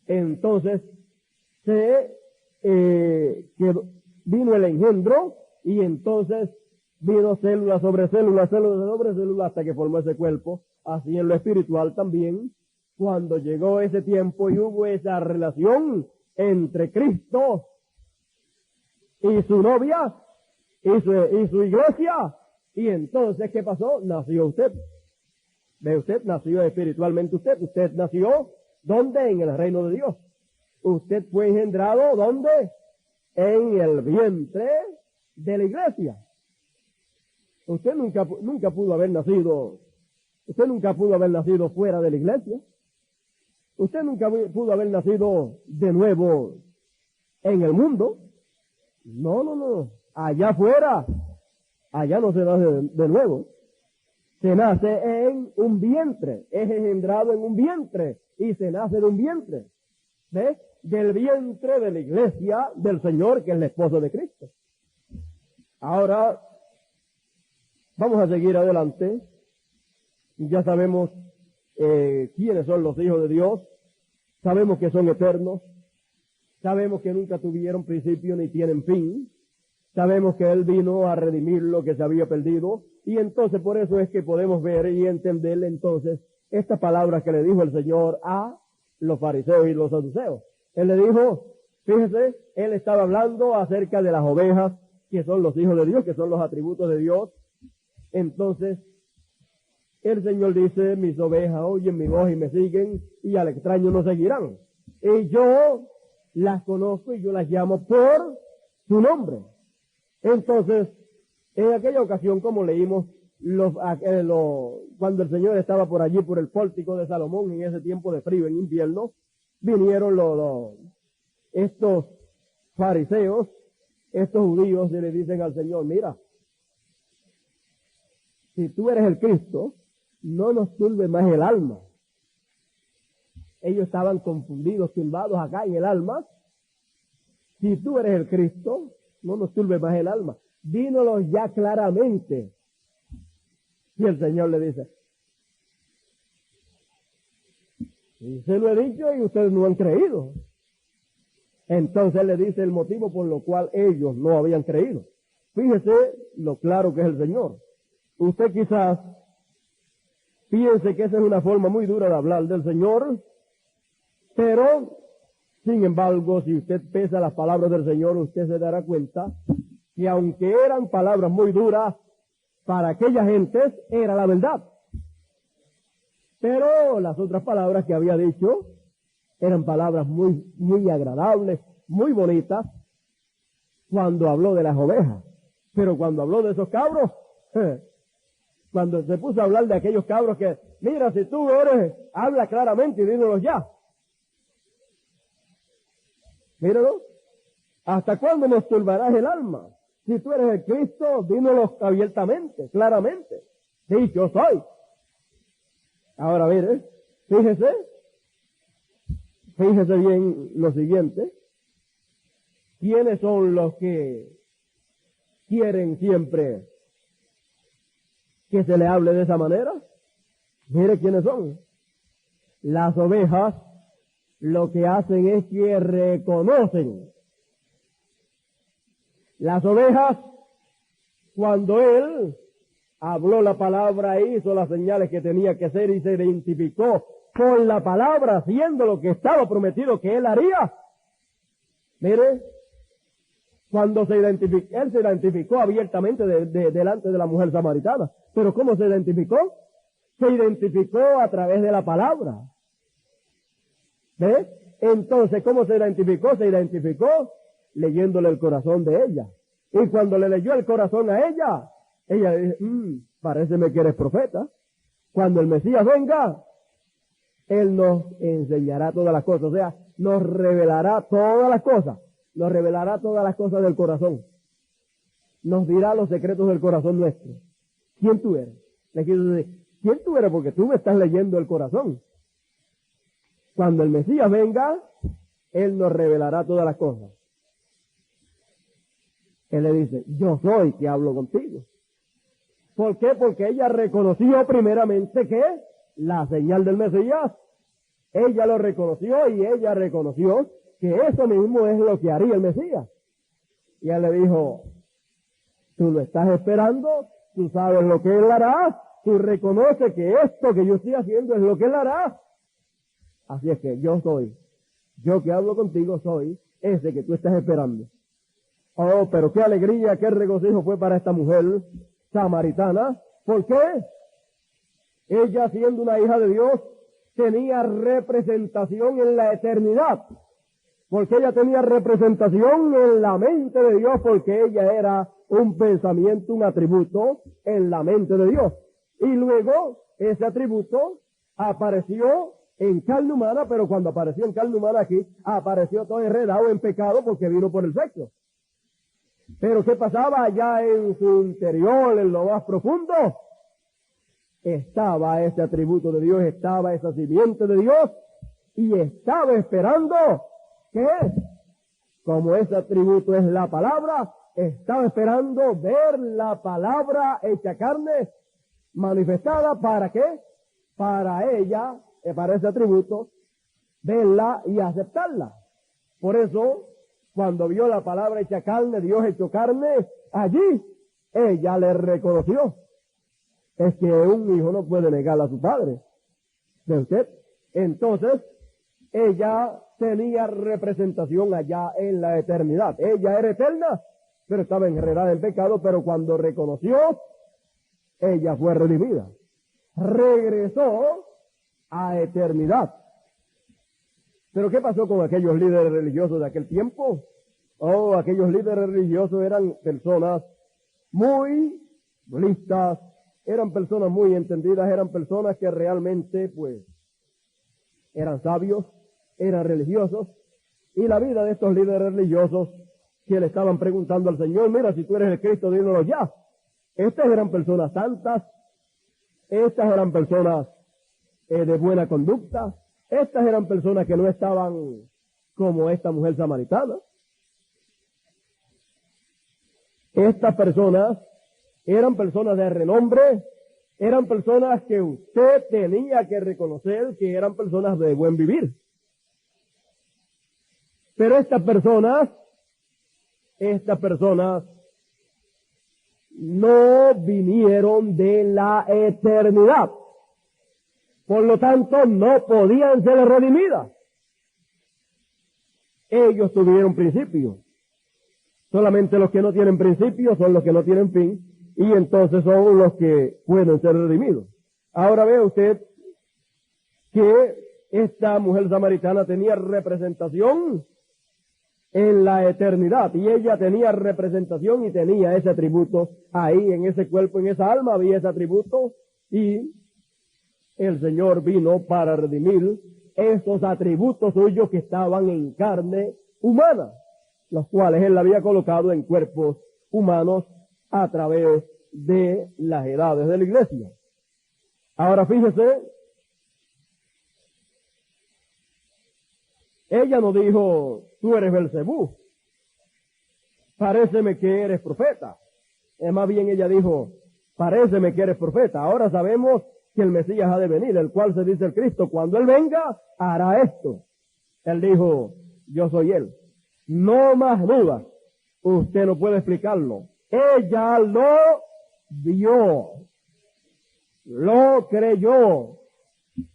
entonces vino el engendro y entonces vino célula sobre célula, célula sobre célula hasta que formó ese cuerpo. Así en lo espiritual también, cuando llegó ese tiempo y hubo esa relación entre Cristo y su novia y su iglesia, y entonces ¿qué pasó? Nació usted. ¿Ve usted? Nació espiritualmente usted. Usted nació, ¿dónde? En el reino de Dios. Usted fue engendrado, ¿dónde? En el vientre de la iglesia. Usted nunca pudo haber nacido fuera de la iglesia. Usted nunca pudo haber nacido de nuevo en el mundo. No. Allá afuera, allá no se nace de nuevo. Se nace en un vientre, es engendrado en un vientre y se nace de un vientre. ¿Ves? Del vientre de la iglesia del Señor, que es el esposo de Cristo. Ahora, vamos a seguir adelante. Ya sabemos quiénes son los hijos de Dios. Sabemos que son eternos. Sabemos que nunca tuvieron principio ni tienen fin. Sabemos que Él vino a redimir lo que se había perdido. Y entonces por eso es que podemos ver y entender entonces estas palabras que le dijo el Señor a los fariseos y los saduceos. Él le dijo, fíjese, Él estaba hablando acerca de las ovejas, que son los hijos de Dios, que son los atributos de Dios. Entonces, el Señor dice, mis ovejas oyen mi voz y me siguen, y al extraño no seguirán. Y yo las conozco y yo las llamo por su nombre. Entonces, en aquella ocasión, como leímos, cuando el Señor estaba por allí, por el pórtico de Salomón, en ese tiempo de frío, en invierno, vinieron estos fariseos, estos judíos, y le dicen al Señor, mira, si tú eres el Cristo, no nos turbe más el alma. Ellos estaban confundidos, turbados acá en el alma. Si tú eres el Cristo, no nos turbe más el alma. Dínoslo ya claramente. Y el Señor le dice, y se lo he dicho y ustedes no han creído. Entonces le dice el motivo por lo cual ellos no habían creído. Fíjese lo claro que es el Señor. Usted quizás piense que esa es una forma muy dura de hablar del Señor, pero, sin embargo, si usted pesa las palabras del Señor, usted se dará cuenta que aunque eran palabras muy duras, para aquellas gentes era la verdad. Pero las otras palabras que había dicho eran palabras muy, muy agradables, muy bonitas, cuando habló de las ovejas. Pero cuando habló de esos cabros, cuando se puso a hablar de aquellos cabros que, mira, si tú eres, habla claramente y dínoslo ya. Míralo. ¿Hasta cuándo nos turbarás el alma? Si tú eres el Cristo, dínoslo abiertamente, claramente. Sí, yo soy. Ahora mire, fíjese bien lo siguiente. ¿Quiénes son los que quieren siempre que se le hable de esa manera? Mire quiénes son. Las ovejas lo que hacen es que reconocen. Las ovejas, cuando él habló la palabra, hizo las señales que tenía que hacer y se identificó con la palabra, haciendo lo que estaba prometido que él haría. Mire, cuando él se identificó abiertamente delante de la mujer samaritana. Pero ¿cómo se identificó? Se identificó a través de la palabra. ¿Ve? Entonces, ¿cómo se identificó? Se identificó leyéndole el corazón de ella. Y cuando le leyó el corazón a ella dice, paréceme que eres profeta. Cuando el Mesías venga, él nos enseñará todas las cosas. O sea, nos revelará todas las cosas. Nos revelará todas las cosas del corazón. Nos dirá los secretos del corazón nuestro. ¿Quién tú eres? Le quiero decir, ¿quién tú eres? Porque tú me estás leyendo el corazón. Cuando el Mesías venga, él nos revelará todas las cosas. Él le dice, yo soy que hablo contigo. ¿Por qué? Porque ella reconoció primeramente que la señal del Mesías, ella lo reconoció y ella reconoció que eso mismo es lo que haría el Mesías. Y él le dijo, tú lo estás esperando, tú sabes lo que él hará, tú reconoces que esto que yo estoy haciendo es lo que él hará. Así es que yo soy, yo que hablo contigo soy ese que tú estás esperando. Oh, pero qué alegría, qué regocijo fue para esta mujer samaritana. ¿Por qué? Ella, siendo una hija de Dios, tenía representación en la eternidad. Porque ella tenía representación en la mente de Dios, porque ella era un pensamiento, un atributo en la mente de Dios. Y luego, ese atributo apareció en carne humana, pero cuando apareció en carne humana aquí, apareció todo enredado en pecado porque vino por el sexo. Pero ¿qué pasaba allá en su interior, en lo más profundo? Estaba ese atributo de Dios, estaba esa simiente de Dios, y estaba esperando que, como ese atributo es la palabra, estaba esperando ver la palabra hecha carne, manifestada, ¿para qué? Para ella, para ese atributo, verla y aceptarla. Por eso, cuando vio la palabra hecha carne, Dios hecho carne, allí ella le reconoció. Es que un hijo no puede negar a su padre. ¿Ve usted? Entonces, ella tenía representación allá en la eternidad. Ella era eterna, pero estaba enredada en pecado, pero cuando reconoció, ella fue redimida. Regresó a eternidad. Pero ¿qué pasó con aquellos líderes religiosos de aquel tiempo? Oh, aquellos líderes religiosos eran personas muy listas, eran personas muy entendidas, eran personas que realmente, pues, eran sabios, eran religiosos, y la vida de estos líderes religiosos que le estaban preguntando al Señor, mira, si tú eres el Cristo, dínoslo ya. Estas eran personas santas, Estas eran personas de buena conducta. Estas eran personas que no estaban como esta mujer samaritana. Estas personas eran personas de renombre, eran personas que usted tenía que reconocer que eran personas de buen vivir. Pero estas personas no vinieron de la eternidad. Por lo tanto, no podían ser redimidas. Ellos tuvieron principio. Solamente los que no tienen principio son los que no tienen fin, y entonces son los que pueden ser redimidos. Ahora ve usted que esta mujer samaritana tenía representación en la eternidad, y ella tenía representación y tenía ese atributo ahí, en ese cuerpo, en esa alma había ese atributo, y el Señor vino para redimir esos atributos suyos que estaban en carne humana, los cuales Él había colocado en cuerpos humanos a través de las edades de la iglesia. Ahora fíjese, ella no dijo, tú eres Belcebú, paréceme que eres profeta. Más bien ella dijo, paréceme que eres profeta. Ahora sabemos que el Mesías ha de venir, el cual se dice el Cristo. Cuando Él venga, hará esto. Él dijo, yo soy Él. No más dudas. Usted no puede explicarlo. Ella lo vio. Lo creyó.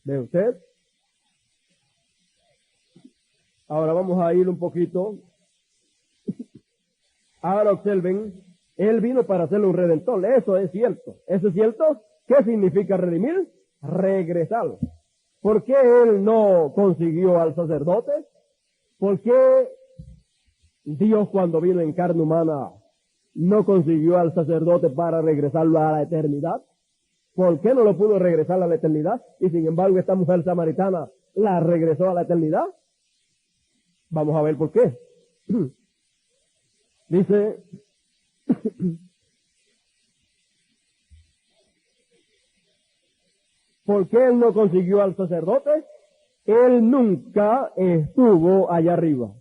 ¿Ve usted? Ahora vamos a ir un poquito. Ahora observen, Él vino para ser un redentor. Eso es cierto. ¿Eso es cierto? ¿Qué significa redimir? Regresar. ¿Por qué Él no consiguió al sacerdote? ¿Por qué Dios, cuando vino en carne humana, no consiguió al sacerdote para regresarlo a la eternidad? ¿Por qué no lo pudo regresar a la eternidad? Y sin embargo esta mujer samaritana la regresó a la eternidad. Vamos a ver por qué. Dice, ¿por qué Él no consiguió al sacerdote? Él nunca estuvo allá arriba.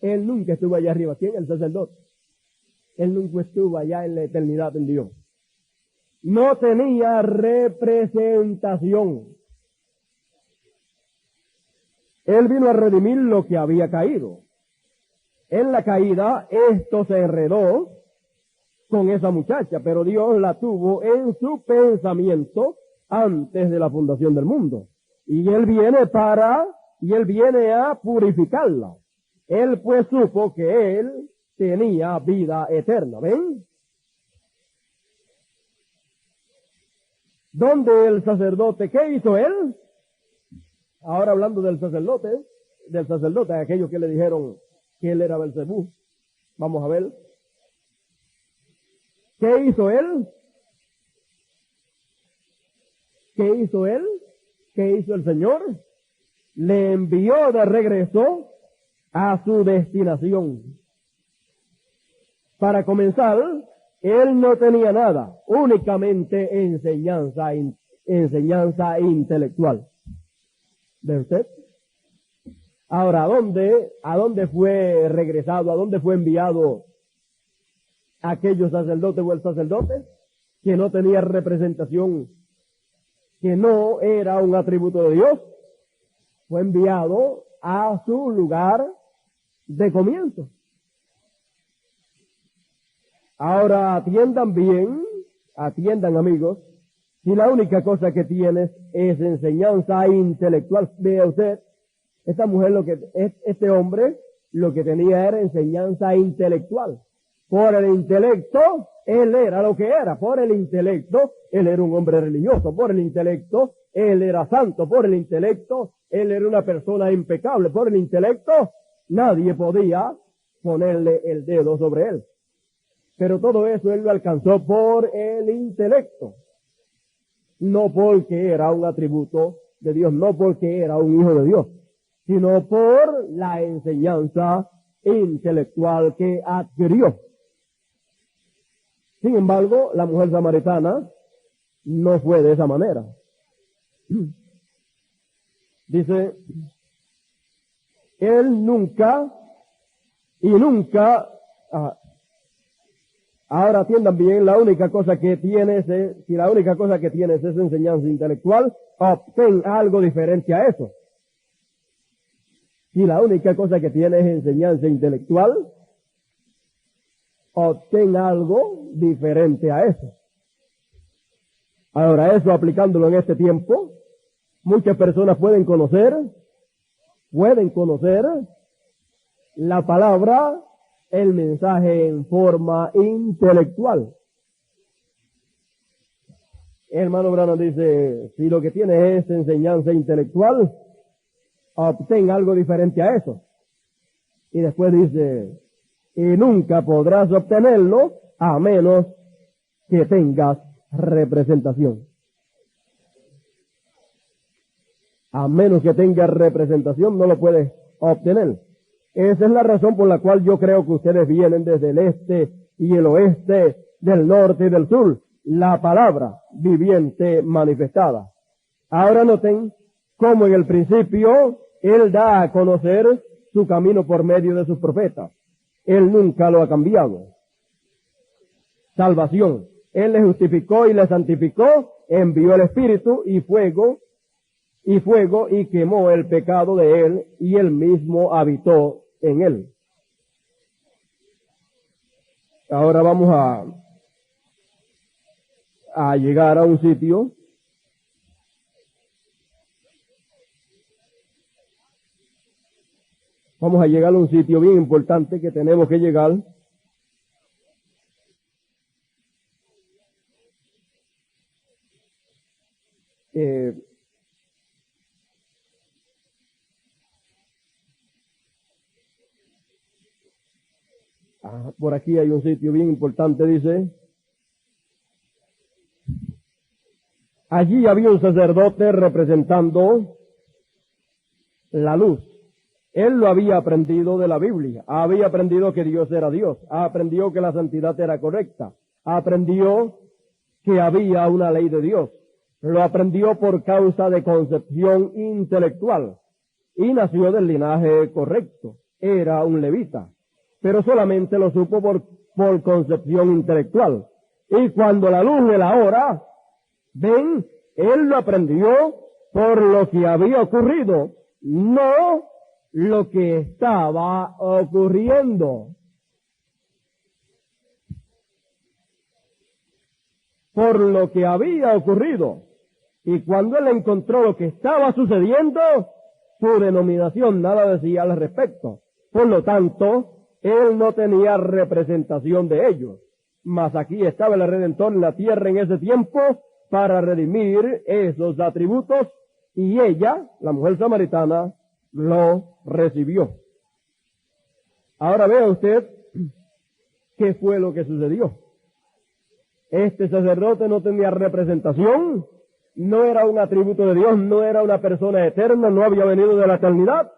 Él nunca estuvo allá arriba. ¿Quién? El sacerdote. Él nunca estuvo allá en la eternidad en Dios. No tenía representación. Él vino a redimir lo que había caído. En la caída, esto se enredó con esa muchacha, pero Dios la tuvo en su pensamiento antes de la fundación del mundo. Y Él viene a purificarla. Él pues supo que Él tenía vida eterna. ¿Ven? ¿Dónde el sacerdote? ¿Qué hizo Él? Ahora hablando del sacerdote, aquellos que le dijeron que Él era Belcebú. Vamos a ver. ¿Qué hizo Él? ¿Qué hizo Él? ¿Qué hizo el Señor? Le envió de regreso a su destinación. Para comenzar, Él no tenía nada, únicamente enseñanza intelectual. ¿Ve usted? Ahora, ¿a dónde fue regresado? ¿A dónde fue enviado aquellos sacerdotes o el sacerdote? Que no tenía representación, que no era un atributo de Dios. Fue enviado a su lugar de comienzo. Ahora atiendan bien, atiendan amigos, si la única cosa que tienes es enseñanza intelectual, vea usted, esta mujer este hombre lo que tenía era enseñanza intelectual. Por el intelecto, él era lo que era. Por el intelecto, él era un hombre religioso. Por el intelecto, él era santo. Por el intelecto, él era una persona impecable. Por el intelecto, nadie podía ponerle el dedo sobre él. Pero todo eso él lo alcanzó por el intelecto. No porque era un atributo de Dios, no porque era un hijo de Dios, sino por la enseñanza intelectual que adquirió. Sin embargo, la mujer samaritana no fue de esa manera. Dice, él nunca y nunca, ahora atiendan bien, la única cosa que tienes si la única cosa que tienes es enseñanza intelectual, obtén algo diferente a eso. Si la única cosa que tienes es enseñanza intelectual, obtén algo diferente a eso. Ahora, eso aplicándolo en este tiempo, muchas personas pueden conocer la palabra, el mensaje en forma intelectual. El hermano Branham dice, si lo que tienes es enseñanza intelectual, obtén algo diferente a eso. Y después dice, y nunca podrás obtenerlo a menos que tengas representación. A menos que tengas representación no lo puedes obtener. Esa es la razón por la cual yo creo que ustedes vienen desde el este y el oeste, del norte y del sur. La palabra viviente manifestada. Ahora noten cómo en el principio Él da a conocer su camino por medio de sus profetas. Él nunca lo ha cambiado. Salvación. Él le justificó y le santificó, envió el Espíritu y fuego, y quemó el pecado de él, y él mismo habitó en él. Ahora vamos a llegar a un sitio bien importante que tenemos que llegar. Por aquí hay un sitio bien importante, dice. Allí había un sacerdote representando la luz. Él lo había aprendido de la Biblia. Había aprendido que Dios era Dios. Aprendió que la santidad era correcta. Aprendió que había una ley de Dios. Lo aprendió por causa de concepción intelectual. Y nació del linaje correcto. Era un levita. Pero solamente lo supo por concepción intelectual. Y cuando la luz de la hora, ven, él lo aprendió por lo que había ocurrido, no lo que estaba ocurriendo. Por lo que había ocurrido. Y cuando él encontró lo que estaba sucediendo, su denominación nada decía al respecto. Por lo tanto, él no tenía representación de ellos. Mas aquí estaba el Redentor en la tierra en ese tiempo para redimir esos atributos, y ella, la mujer samaritana, lo recibió. Ahora vea usted qué fue lo que sucedió. Este sacerdote no tenía representación, no era un atributo de Dios, no era una persona eterna, no había venido de la eternidad,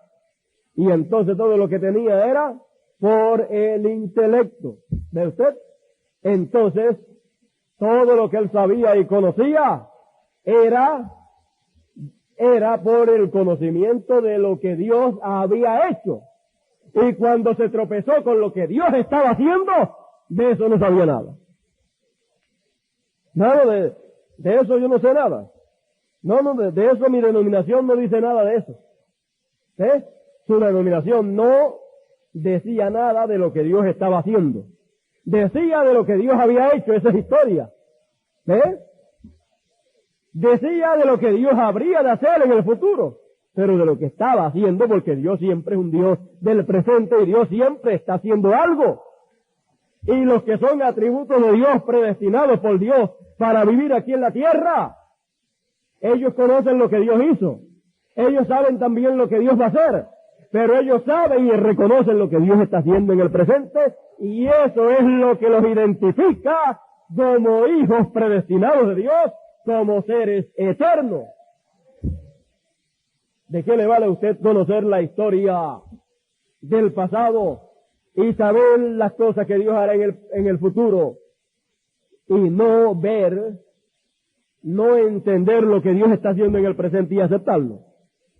y entonces todo lo que tenía era por el intelecto. ¿Ve usted? Entonces, todo lo que él sabía y conocía era por el conocimiento de lo que Dios había hecho. Y cuando se tropezó con lo que Dios estaba haciendo, de eso no sabía nada. Nada de eso yo no sé nada. No, de eso mi denominación no dice nada de eso. ¿Eh? Su denominación no decía nada de lo que Dios estaba haciendo. Decía de lo que Dios había hecho, esa es historia. ¿Ves? Decía de lo que Dios habría de hacer en el futuro, pero de lo que estaba haciendo, porque Dios siempre es un Dios del presente y Dios siempre está haciendo algo. Y los que son atributos de Dios, predestinados por Dios para vivir aquí en la tierra, ellos conocen lo que Dios hizo. Ellos saben también lo que Dios va a hacer. Pero ellos saben y reconocen lo que Dios está haciendo en el presente, y eso es lo que los identifica como hijos predestinados de Dios, como seres eternos. ¿De qué le vale a usted conocer la historia del pasado y saber las cosas que Dios hará en el futuro y no ver no entender lo que Dios está haciendo en el presente y aceptarlo.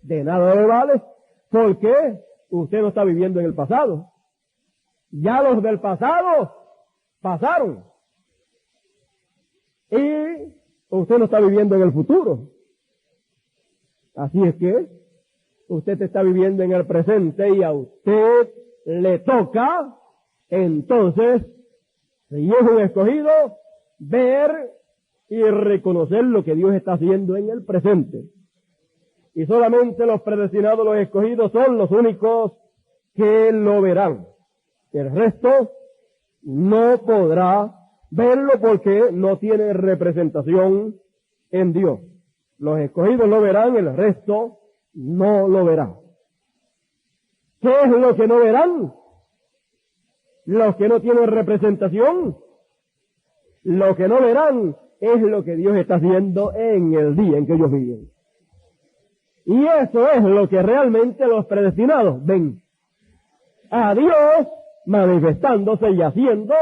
De nada le vale, porque usted no está viviendo en el pasado. Ya los del pasado pasaron. Y usted no está viviendo en el futuro. Así es que usted está viviendo en el presente y a usted le toca, entonces, si es un escogido, ver y reconocer lo que Dios está haciendo en el presente. Y solamente los predestinados, los escogidos, son los únicos que lo verán. El resto no podrá verlo porque no tiene representación en Dios. Los escogidos lo verán, el resto no lo verá. ¿Qué es lo que no verán? Los que no tienen representación. Lo que no verán es lo que Dios está haciendo en el día en que ellos viven. Y eso es lo que realmente los predestinados ven. A Dios manifestándose y haciendo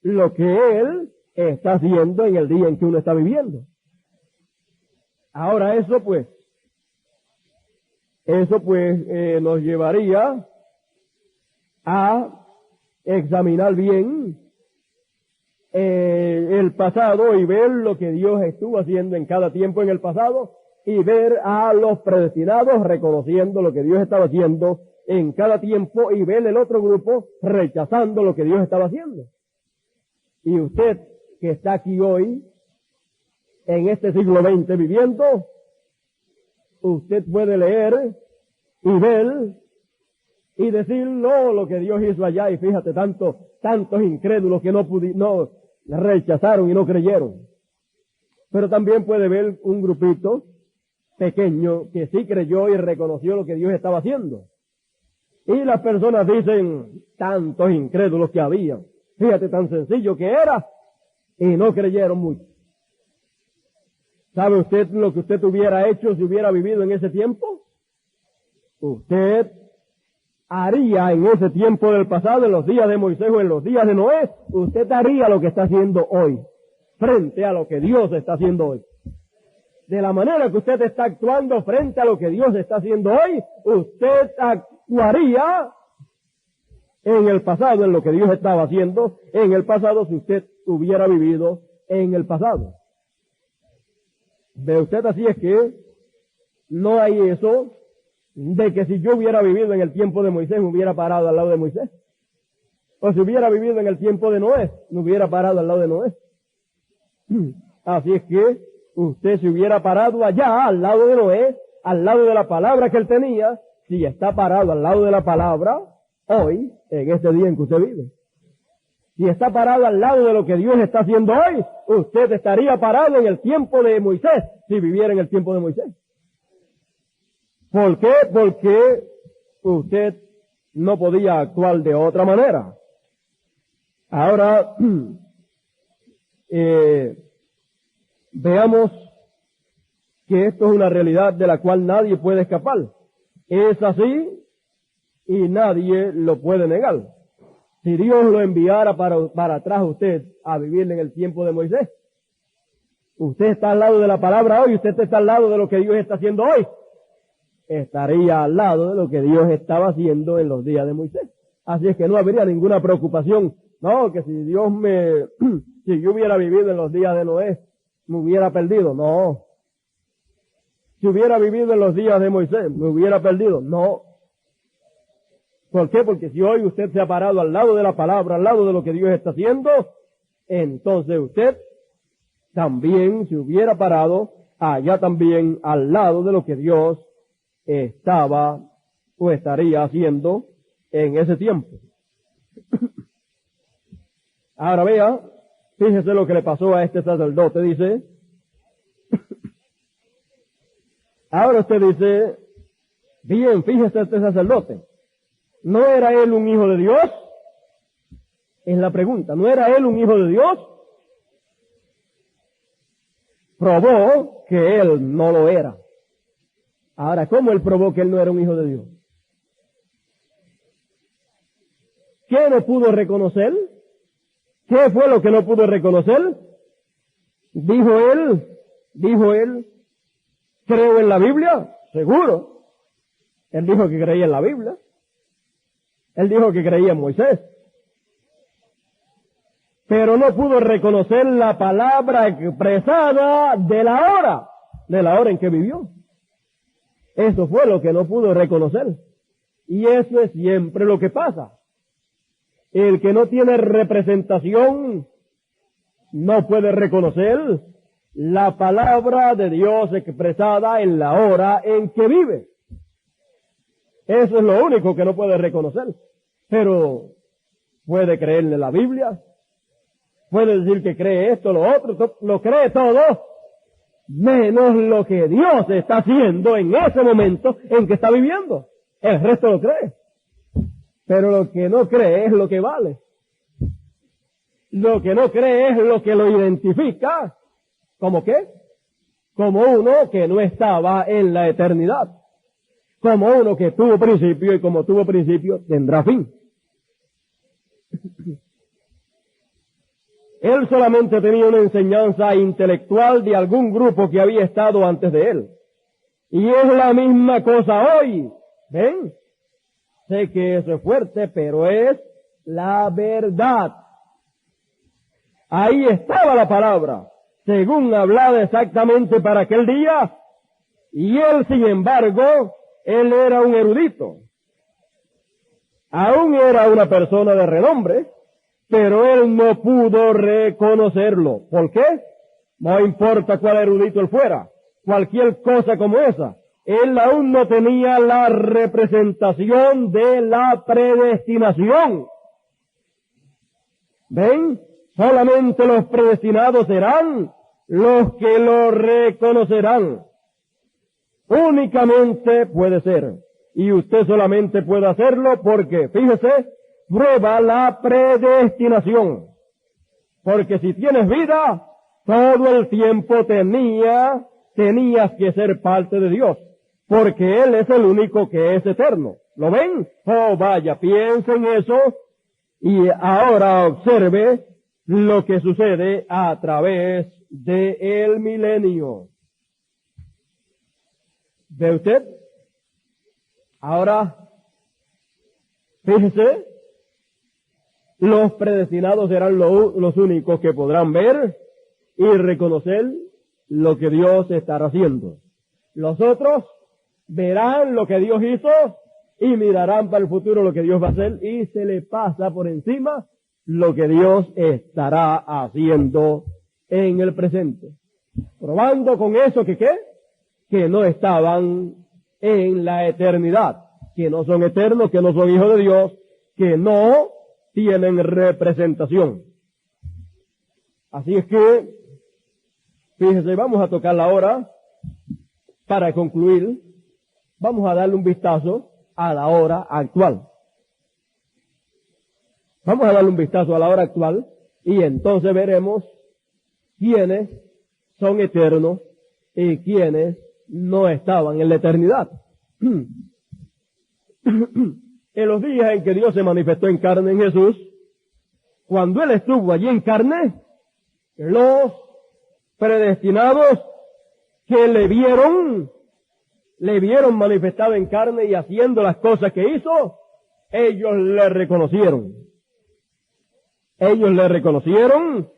lo que Él está haciendo en el día en que uno está viviendo. Ahora eso pues nos llevaría a examinar bien el pasado y ver lo que Dios estuvo haciendo en cada tiempo en el pasado y ver a los predestinados reconociendo lo que Dios estaba haciendo en cada tiempo y ver el otro grupo rechazando lo que Dios estaba haciendo. Y usted que está aquí hoy, en este siglo XX viviendo, usted puede leer y ver y decir, no, lo que Dios hizo allá, y fíjate, tantos incrédulos que no rechazaron y no creyeron. Pero también puede ver un grupito pequeño que sí creyó y reconoció lo que Dios estaba haciendo. Y las personas dicen, tantos incrédulos que había, fíjate tan sencillo que era, y no creyeron mucho. ¿Sabe usted lo que usted hubiera hecho si hubiera vivido en ese tiempo? Usted haría en ese tiempo del pasado, en los días de Moisés o en los días de Noé, usted haría lo que está haciendo hoy, frente a lo que Dios está haciendo hoy. De la manera que usted está actuando frente a lo que Dios está haciendo hoy, usted actuaría en el pasado, en lo que Dios estaba haciendo en el pasado, si usted hubiera vivido en el pasado. ¿Ve usted? Así es que no hay eso de que si yo hubiera vivido en el tiempo de Moisés, me hubiera parado al lado de Moisés. O si hubiera vivido en el tiempo de Noé, me hubiera parado al lado de Noé. Así es que usted se hubiera parado allá, al lado de Noé, al lado de la palabra que él tenía, si está parado al lado de la palabra, hoy, en este día en que usted vive. Si está parado al lado de lo que Dios está haciendo hoy, usted estaría parado en el tiempo de Moisés, si viviera en el tiempo de Moisés. ¿Por qué? Porque usted no podía actuar de otra manera. Ahora, veamos que esto es una realidad de la cual nadie puede escapar. Es así y nadie lo puede negar. Si Dios lo enviara para atrás a usted a vivir en el tiempo de Moisés, usted está al lado de la palabra hoy, usted está al lado de lo que Dios está haciendo hoy, estaría al lado de lo que Dios estaba haciendo en los días de Moisés. Así es que no habría ninguna preocupación. No, que si si yo hubiera vivido en los días de Noé, me hubiera perdido. No. Si hubiera vivido en los días de Moisés, me hubiera perdido. No. ¿Por qué? Porque si hoy usted se ha parado al lado de la palabra, al lado de lo que Dios está haciendo, entonces usted también se hubiera parado allá también al lado de lo que Dios estaba o estaría haciendo en ese tiempo. Ahora vea, fíjese lo que le pasó a este sacerdote, dice. Ahora usted dice, bien, fíjese este sacerdote. ¿No era él un hijo de Dios? Es la pregunta. ¿No era él un hijo de Dios? Probó que él no lo era. Ahora, ¿cómo él probó que él no era un hijo de Dios? ¿Qué no pudo reconocer? ¿Qué fue lo que no pudo reconocer? Dijo él, Dijo él, ¿creo en la Biblia? Seguro. Él dijo que creía en la Biblia. Él dijo que creía en Moisés. Pero no pudo reconocer la palabra expresada de la hora en que vivió. Eso fue lo que no pudo reconocer. Y eso es siempre lo que pasa. El que no tiene representación no puede reconocer la palabra de Dios expresada en la hora en que vive. Eso es lo único que no puede reconocer. Pero puede creerle la Biblia, puede decir que cree esto, lo otro, lo cree todo, menos lo que Dios está haciendo en ese momento en que está viviendo. El resto lo cree. Pero lo que no cree es lo que vale. Lo que no cree es lo que lo identifica. ¿Cómo qué? Como uno que no estaba en la eternidad. Como uno que tuvo principio y como tuvo principio tendrá fin. Él solamente tenía una enseñanza intelectual de algún grupo que había estado antes de él. Y es la misma cosa hoy. ¿Ven? Sé que eso es fuerte, pero es la verdad. Ahí estaba la palabra, según hablaba exactamente para aquel día, y él, sin embargo, él era un erudito. Aún era una persona de renombre, pero él no pudo reconocerlo. ¿Por qué? No importa cuál erudito él fuera, cualquier cosa como esa. Él aún no tenía la representación de la predestinación. ¿Ven? Solamente los predestinados serán los que lo reconocerán. Únicamente puede ser. Y usted solamente puede hacerlo porque, fíjese, prueba la predestinación. Porque si tienes vida, todo el tiempo tenías que ser parte de Dios. Porque Él es el único que es eterno. ¿Lo ven? Oh, vaya, piensa en eso y ahora observe lo que sucede a través del milenio. ¿Ve usted? Ahora, fíjese, los predestinados serán los únicos que podrán ver y reconocer lo que Dios estará haciendo. Los otros verán lo que Dios hizo y mirarán para el futuro lo que Dios va a hacer y se le pasa por encima lo que Dios estará haciendo en el presente. Probando con eso que ¿qué? Que no estaban en la eternidad, que no son eternos, que no son hijos de Dios, que no tienen representación. Así es que, fíjese, vamos a tocarla ahora para concluir. Vamos a darle un vistazo a la hora actual. Vamos a darle un vistazo a la hora actual y entonces veremos quiénes son eternos y quiénes no estaban en la eternidad. En los días en que Dios se manifestó en carne en Jesús, cuando Él estuvo allí en carne, los predestinados que le vieron manifestado en carne y haciendo las cosas que hizo, ellos le reconocieron. Ellos le reconocieron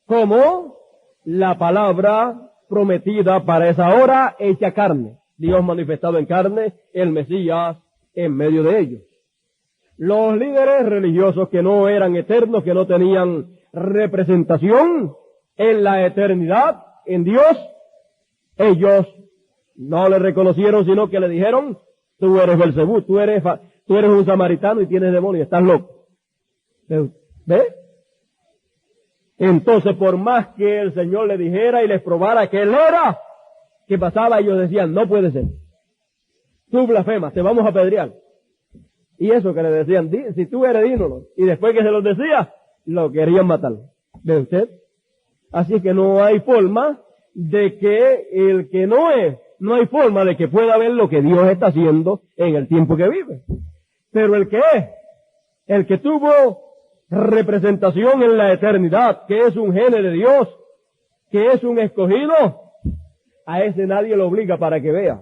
como la palabra prometida para esa hora hecha carne. Dios manifestado en carne, el Mesías en medio de ellos. Los líderes religiosos que no eran eternos, que no tenían representación en la eternidad, en Dios, ellos no le reconocieron, sino que le dijeron, tú eres Belcebú, tú eres un samaritano y tienes demonio, estás loco. ¿Ve? Entonces, por más que el Señor le dijera y les probara que Él era, ¿qué pasaba? Ellos decían, no puede ser. Tú blasfemas, te vamos a apedrear. Y eso que le decían, si tú eres, dínoslo. Y después que se los decía, lo querían matar. ¿Ve usted? Así que no hay forma de que el que no hay forma de que pueda ver lo que Dios está haciendo en el tiempo que vive. Pero el que es, el que tuvo representación en la eternidad, que es un gene de Dios, que es un escogido, A ese nadie lo obliga para que vea.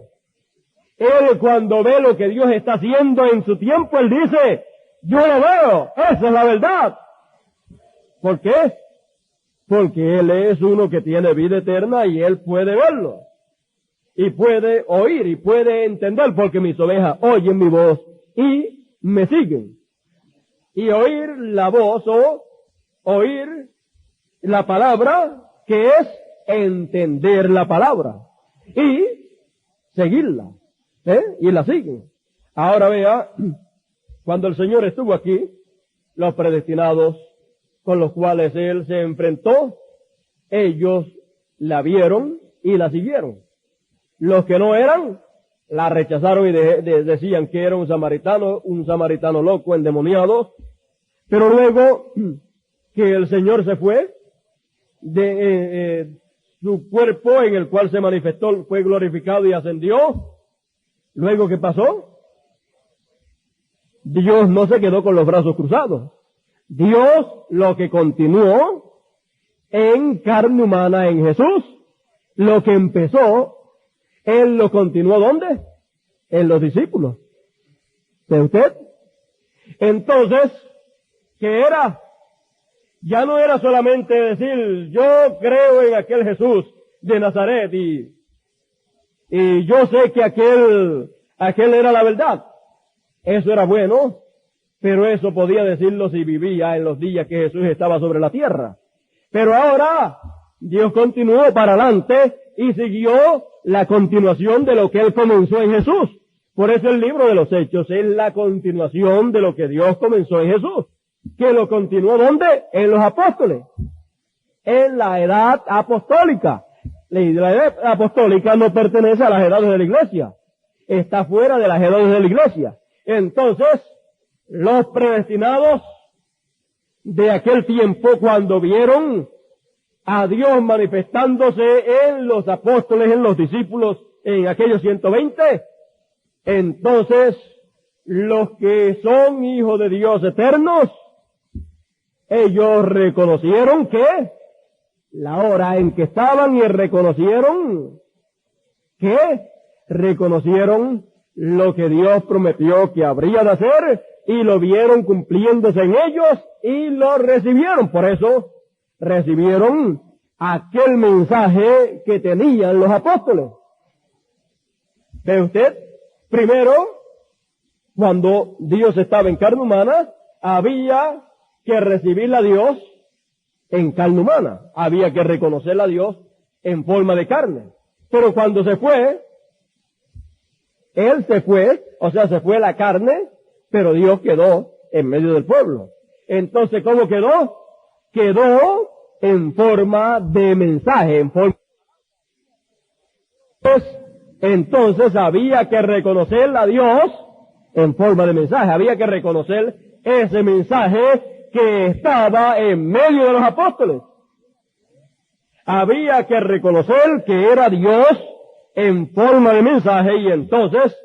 Él cuando ve lo que Dios está haciendo en su tiempo, él dice, yo lo veo, esa es la verdad. ¿Por qué? Porque él es uno que tiene vida eterna y él puede verlo. Y puede oír y puede entender, porque mis ovejas oyen mi voz y me siguen. Y oír la voz o oír la palabra, que es entender la palabra y seguirla. Y la siguen. Ahora vea, cuando el Señor estuvo aquí, los predestinados con los cuales Él se enfrentó, ellos la vieron y la siguieron. Los que no eran, la rechazaron y decían que era un samaritano loco, endemoniado. Pero luego que el Señor se fue, su cuerpo en el cual se manifestó fue glorificado y ascendió. Luego, ¿qué pasó? Dios no se quedó con los brazos cruzados. Dios lo que continuó en carne humana en Jesús, lo que empezó, Él lo continuó ¿dónde? En los discípulos. ¿De usted? Entonces, ¿qué era? Ya no era solamente decir, yo creo en aquel Jesús de Nazaret y yo sé que aquel era la verdad. Eso era bueno, pero eso podía decirlo si vivía en los días que Jesús estaba sobre la tierra. Pero ahora, Dios continuó para adelante y siguió la continuación de lo que Él comenzó en Jesús. Por eso el libro de los Hechos es la continuación de lo que Dios comenzó en Jesús. ¿Que lo continuó dónde? En los apóstoles. En la edad apostólica. La edad apostólica no pertenece a las edades de la iglesia. Está fuera de las edades de la iglesia. Entonces, los predestinados de aquel tiempo, cuando vieron a Dios manifestándose en los apóstoles, en los discípulos, en aquellos 120, entonces, los que son hijos de Dios eternos, ellos reconocieron que la hora en que estaban y reconocieron lo que Dios prometió que habría de hacer y lo vieron cumpliéndose en ellos y lo recibieron. Por eso recibieron aquel mensaje que tenían los apóstoles. ¿Ve usted? Primero, cuando Dios estaba en carne humana, había que recibirle a Dios en carne humana. Había que reconocerle a Dios en forma de carne. Pero cuando se fue, Él se fue, o sea, se fue la carne, pero Dios quedó en medio del pueblo. Entonces, ¿cómo quedó? Quedó en forma de mensaje, en forma. Entonces había que reconocer a Dios en forma de mensaje. Había que reconocer ese mensaje que estaba en medio de los apóstoles. Había que reconocer que era Dios en forma de mensaje y entonces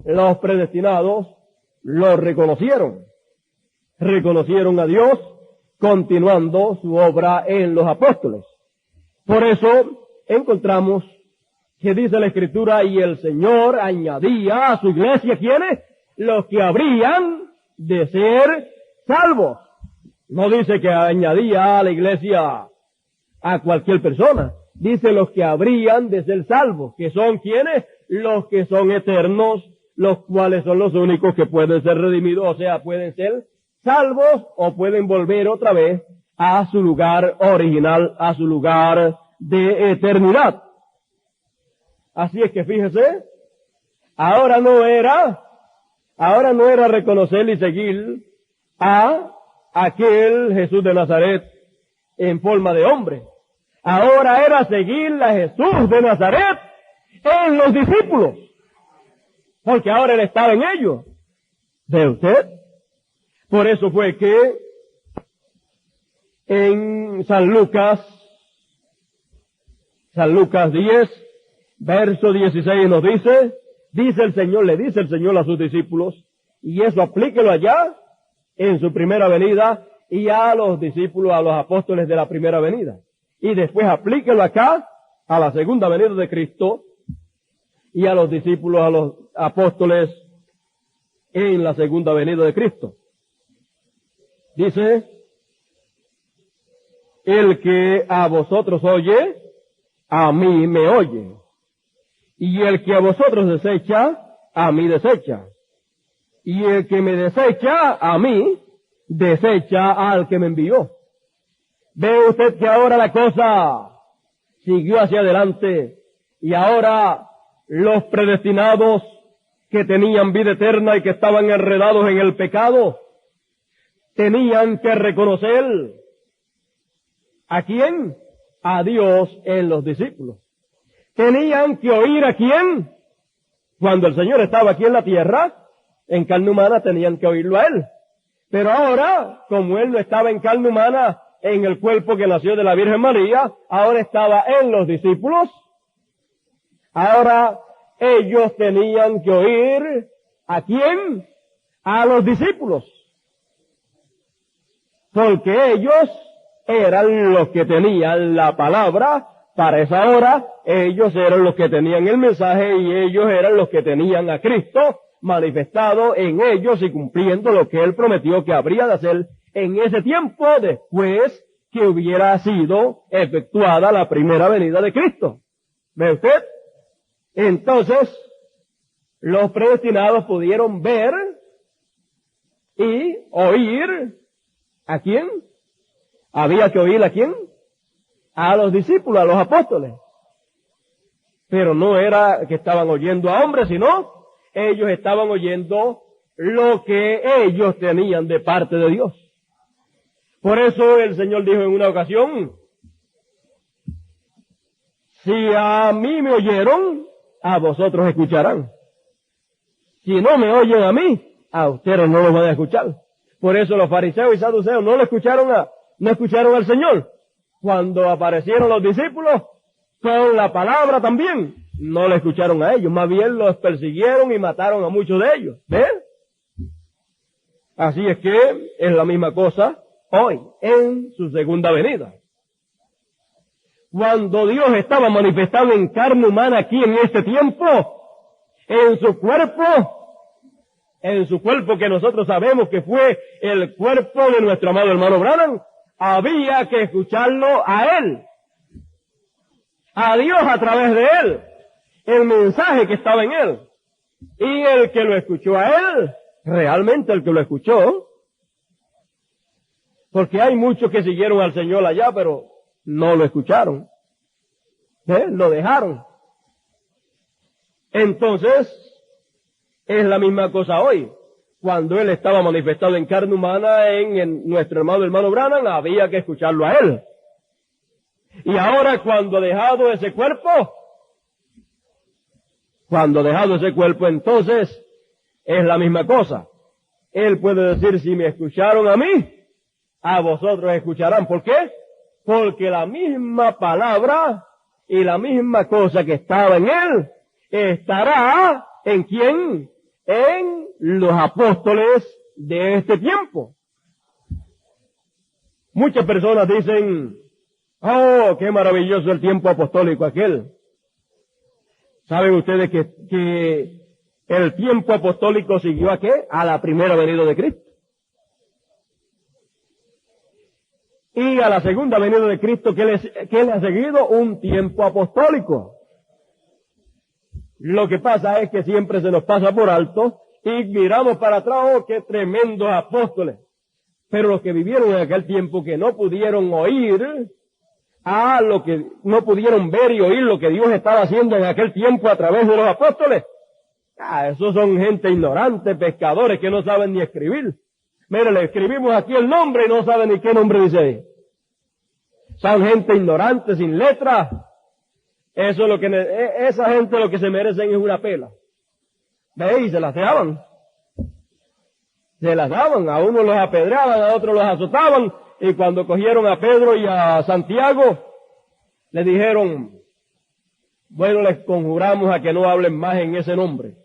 los predestinados lo reconocieron. Reconocieron a Dios continuando su obra en los apóstoles. Por eso encontramos que dice la Escritura, y el Señor añadía a su iglesia, ¿quiénes? Los que habrían de ser salvos. No dice que añadía a la iglesia a cualquier persona. Dice los que habrían de ser salvos, que son ¿quiénes? Los que son eternos, los cuales son los únicos que pueden ser redimidos, o sea, pueden ser salvos o pueden volver otra vez a su lugar original, a su lugar de eternidad. Así es que fíjese, ahora no era reconocer y seguir a aquel Jesús de Nazaret en forma de hombre. Ahora era seguir a Jesús de Nazaret en los discípulos. Porque ahora Él estaba en ellos. ¿Ve usted? Por eso fue que en San Lucas 10, verso 16 nos dice le dice el Señor a sus discípulos, y eso aplíquelo allá en su primera venida y a los discípulos, a los apóstoles de la primera venida. Y después aplíquelo acá a la segunda venida de Cristo y a los discípulos, a los apóstoles en la segunda venida de Cristo. Dice, el que a vosotros oye, a mí me oye. Y el que a vosotros desecha, a mí desecha. Y el que me desecha, a mí, desecha al que me envió. Ve usted que ahora la cosa siguió hacia adelante y ahora los predestinados que tenían vida eterna y que estaban enredados en el pecado, tenían que reconocer ¿a quién? A Dios en los discípulos. Tenían que oír ¿a quién? Cuando el Señor estaba aquí en la tierra, en carne humana, tenían que oírlo a Él. Pero ahora, como Él no estaba en carne humana, en el cuerpo que nació de la Virgen María, ahora estaba en los discípulos. Ahora ellos tenían que oír ¿a quién? A los discípulos. Porque ellos eran los que tenían la palabra para esa hora, ellos eran los que tenían el mensaje y ellos eran los que tenían a Cristo manifestado en ellos y cumpliendo lo que Él prometió que habría de hacer en ese tiempo después que hubiera sido efectuada la primera venida de Cristo. ¿Ve usted? Entonces, los predestinados pudieron ver y oír ¿a quién? Había que oír ¿a quién? A los discípulos, a los apóstoles. Pero no era que estaban oyendo a hombres, sino ellos estaban oyendo lo que ellos tenían de parte de Dios. Por eso el Señor dijo en una ocasión, si a mí me oyeron, a vosotros escucharán. Si no me oyen a mí, a ustedes no los van a escuchar. Por eso los fariseos y saduceos no escucharon al Señor. Cuando aparecieron los discípulos, con la palabra también, no le escucharon a ellos. Más bien los persiguieron y mataron a muchos de ellos. ¿Ven? Así es que es la misma cosa hoy, en su segunda venida. Cuando Dios estaba manifestado en carne humana aquí en este tiempo, en su cuerpo que nosotros sabemos que fue el cuerpo de nuestro amado hermano Branham, había que escucharlo a Él, a Dios a través de Él, el mensaje que estaba en Él. Y el que lo escuchó a Él, realmente el que lo escuchó, porque hay muchos que siguieron al Señor allá, pero no lo escucharon. Lo dejaron. Entonces, es la misma cosa hoy. Cuando Él estaba manifestado en carne humana en nuestro hermano Branham, había que escucharlo a Él. Y ahora cuando ha dejado ese cuerpo, entonces es la misma cosa. Él puede decir, si me escucharon a mí, a vosotros escucharán. ¿Por qué? Porque la misma palabra y la misma cosa que estaba en Él, estará ¿en quién? En los apóstoles de este tiempo. Muchas personas dicen, oh, qué maravilloso el tiempo apostólico aquel. ¿Saben ustedes que el tiempo apostólico siguió a qué? A la primera venida de Cristo. Y a la segunda venida de Cristo, ¿qué le ha seguido? Un tiempo apostólico. Lo que pasa es que siempre se nos pasa por alto y miramos para atrás, oh, qué tremendos apóstoles. Pero los que vivieron en aquel tiempo que no pudieron oír no pudieron ver y oír lo que Dios estaba haciendo en aquel tiempo a través de los apóstoles. Esos son gente ignorante, pescadores que no saben ni escribir. Mire, le escribimos aquí el nombre y no saben ni qué nombre dice ahí. Son gente ignorante, sin letras. Esa gente lo que se merecen es una pela. ¿Veis? Se las daban. A unos los apedreaban, a otros los azotaban, y cuando cogieron a Pedro y a Santiago, le dijeron, bueno, les conjuramos a que no hablen más en ese nombre.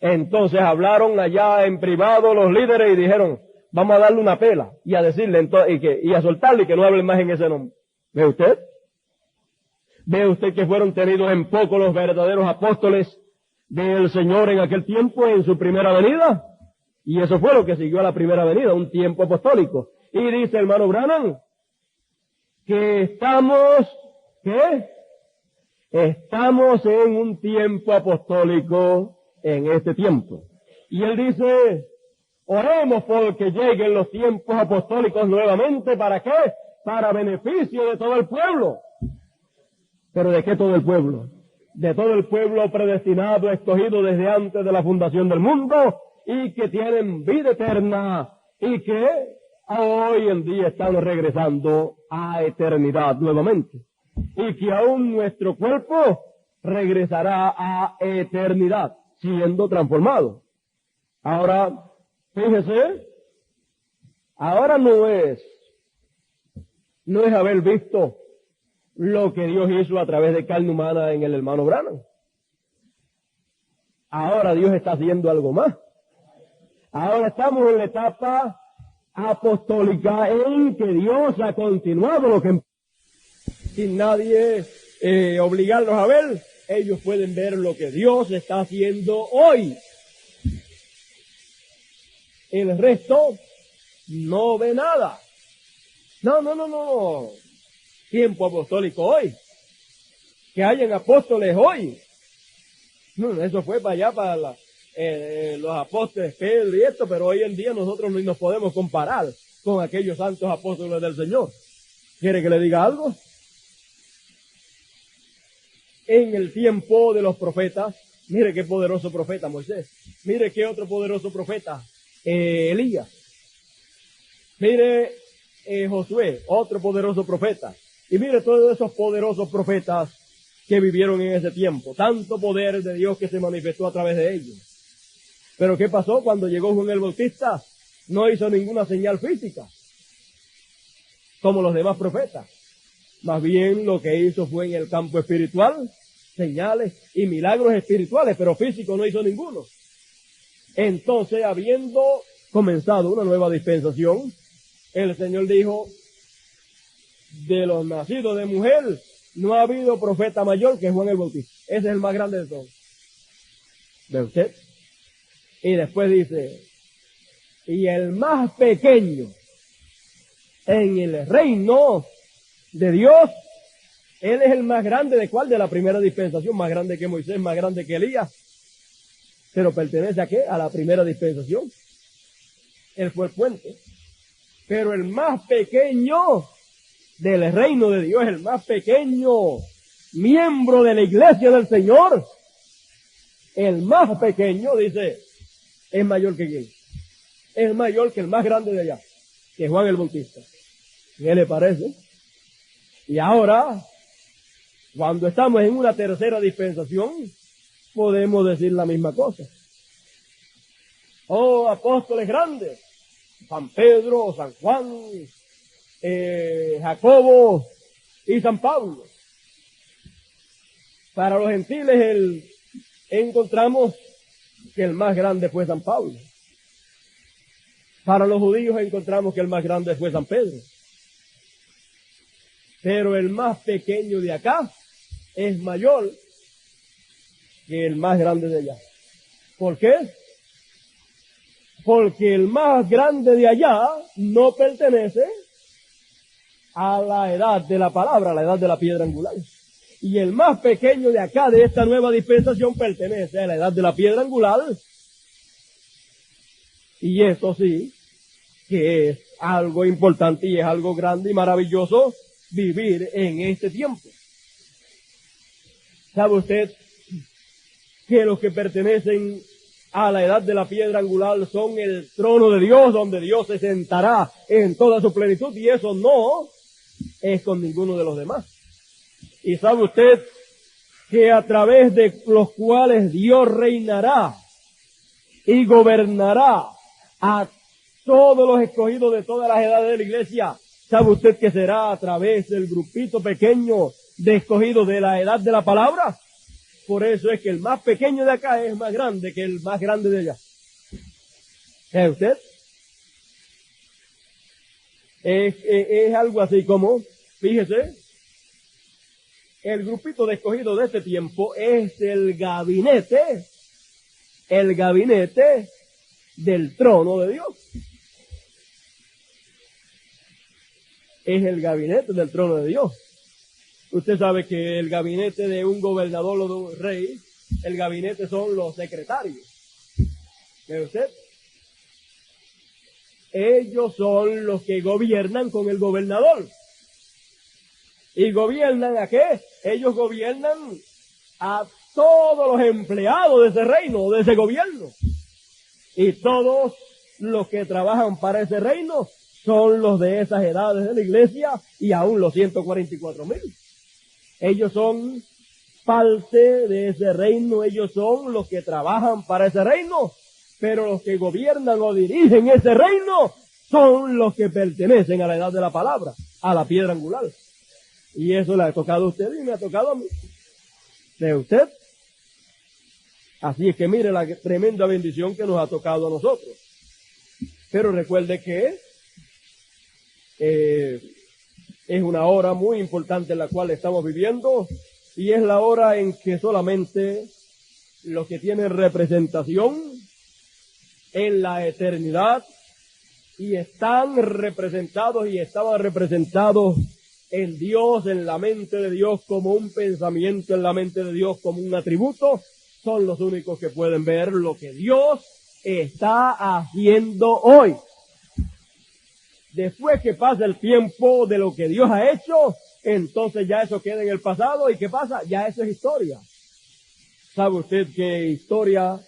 Entonces hablaron allá en privado los líderes y dijeron, vamos a darle una pela y a decirle y a soltarle que no hablen más en ese nombre. ¿Ve usted? Ve usted que fueron tenidos en poco los verdaderos apóstoles del Señor en aquel tiempo, en su primera venida. Y eso fue lo que siguió a la primera venida, un tiempo apostólico. Y dice hermano Branham que ¿qué? Estamos en un tiempo apostólico en este tiempo. Y él dice, oremos porque lleguen los tiempos apostólicos nuevamente. ¿Para qué? Para beneficio de todo el pueblo. ¿Pero de qué todo el pueblo? De todo el pueblo predestinado, escogido desde antes de la fundación del mundo, y que tienen vida eterna, y que hoy en día están regresando a eternidad nuevamente. Y que aún nuestro cuerpo regresará a eternidad, siendo transformado. Ahora, fíjese, ahora no es haber visto lo que Dios hizo a través de carne humana en el hermano Branham. Ahora Dios está haciendo algo más. Ahora estamos en la etapa apostólica en que Dios ha continuado lo que sin nadie obligarlos a ver. Ellos pueden ver lo que Dios está haciendo hoy. El resto no ve nada. No. Tiempo apostólico hoy. Que hayan apóstoles hoy. No, eso fue para allá, para los apóstoles Pedro y esto, pero hoy en día nosotros no nos podemos comparar con aquellos santos apóstoles del Señor. ¿Quiere que le diga algo? En el tiempo de los profetas, mire qué poderoso profeta Moisés. Mire qué otro poderoso profeta, Elías. Mire Josué, otro poderoso profeta. Y mire todos esos poderosos profetas que vivieron en ese tiempo. Tanto poder de Dios que se manifestó a través de ellos. Pero ¿qué pasó cuando llegó Juan el Bautista? No hizo ninguna señal física, como los demás profetas. Más bien lo que hizo fue en el campo espiritual, señales y milagros espirituales, pero físico no hizo ninguno. Entonces, habiendo comenzado una nueva dispensación, el Señor dijo, de los nacidos de mujer, no ha habido profeta mayor que Juan el Bautista. Ese es el más grande de todos. ¿Ve usted? Y después dice, y el más pequeño en el reino de Dios, él es el más grande. ¿De cuál? De la primera dispensación, más grande que Moisés, más grande que Elías. Pero pertenece a ¿qué? A la primera dispensación. Él fue el puente. Pero el más pequeño del reino de Dios, el más pequeño miembro de la iglesia del Señor, el más pequeño, dice, es mayor que quién. Es mayor que el más grande de allá, que Juan el Bautista. ¿Qué le parece? Y ahora, cuando estamos en una tercera dispensación, podemos decir la misma cosa. Oh, apóstoles grandes, San Pedro, San Juan, Jacobo y San Pablo. Para los gentiles encontramos que el más grande fue San Pablo. Para los judíos encontramos que el más grande fue San Pedro. Pero el más pequeño de acá es mayor que el más grande de allá. ¿Por qué? Porque el más grande de allá no pertenece a la edad de la palabra, a la edad de la piedra angular. Y el más pequeño de acá, de esta nueva dispensación, pertenece a la edad de la piedra angular. Y eso sí, que es algo importante y es algo grande y maravilloso vivir en este tiempo. ¿Sabe usted que los que pertenecen a la edad de la piedra angular son el trono de Dios, donde Dios se sentará en toda su plenitud? Y eso no es con ninguno de los demás. Y sabe usted que a través de los cuales Dios reinará y gobernará a todos los escogidos de todas las edades de la iglesia, ¿sabe usted que será a través del grupito pequeño de escogidos de la edad de la palabra? Por eso es que el más pequeño de acá es más grande que el más grande de allá. ¿Es usted? Es algo así como, fíjese, el grupito de escogidos de este tiempo es el gabinete del trono de Dios. Es el gabinete del trono de Dios. Usted sabe que el gabinete de un gobernador o de un rey, el gabinete son los secretarios. ¿Ve usted? Ellos son los que gobiernan con el gobernador. ¿Y gobiernan a qué? Ellos gobiernan a todos los empleados de ese reino, de ese gobierno. Y todos los que trabajan para ese reino son los de esas edades de la iglesia y aún los 144,000. Ellos son parte de ese reino, ellos son los que trabajan para ese reino, pero los que gobiernan o dirigen ese reino son los que pertenecen a la edad de la palabra, a la piedra angular. Y eso le ha tocado a usted y me ha tocado a mí. ¿De usted? Así es que mire la tremenda bendición que nos ha tocado a nosotros. Pero recuerde que es una hora muy importante en la cual estamos viviendo y es la hora en que solamente los que tienen representación en la eternidad y están representados y estaban representados en Dios, en la mente de Dios como un pensamiento, en la mente de Dios como un atributo, son los únicos que pueden ver lo que Dios está haciendo hoy. Después que pasa el tiempo de lo que Dios ha hecho, entonces ya eso queda en el pasado. ¿Y qué pasa? Ya eso es historia. ¿Sabe usted que historia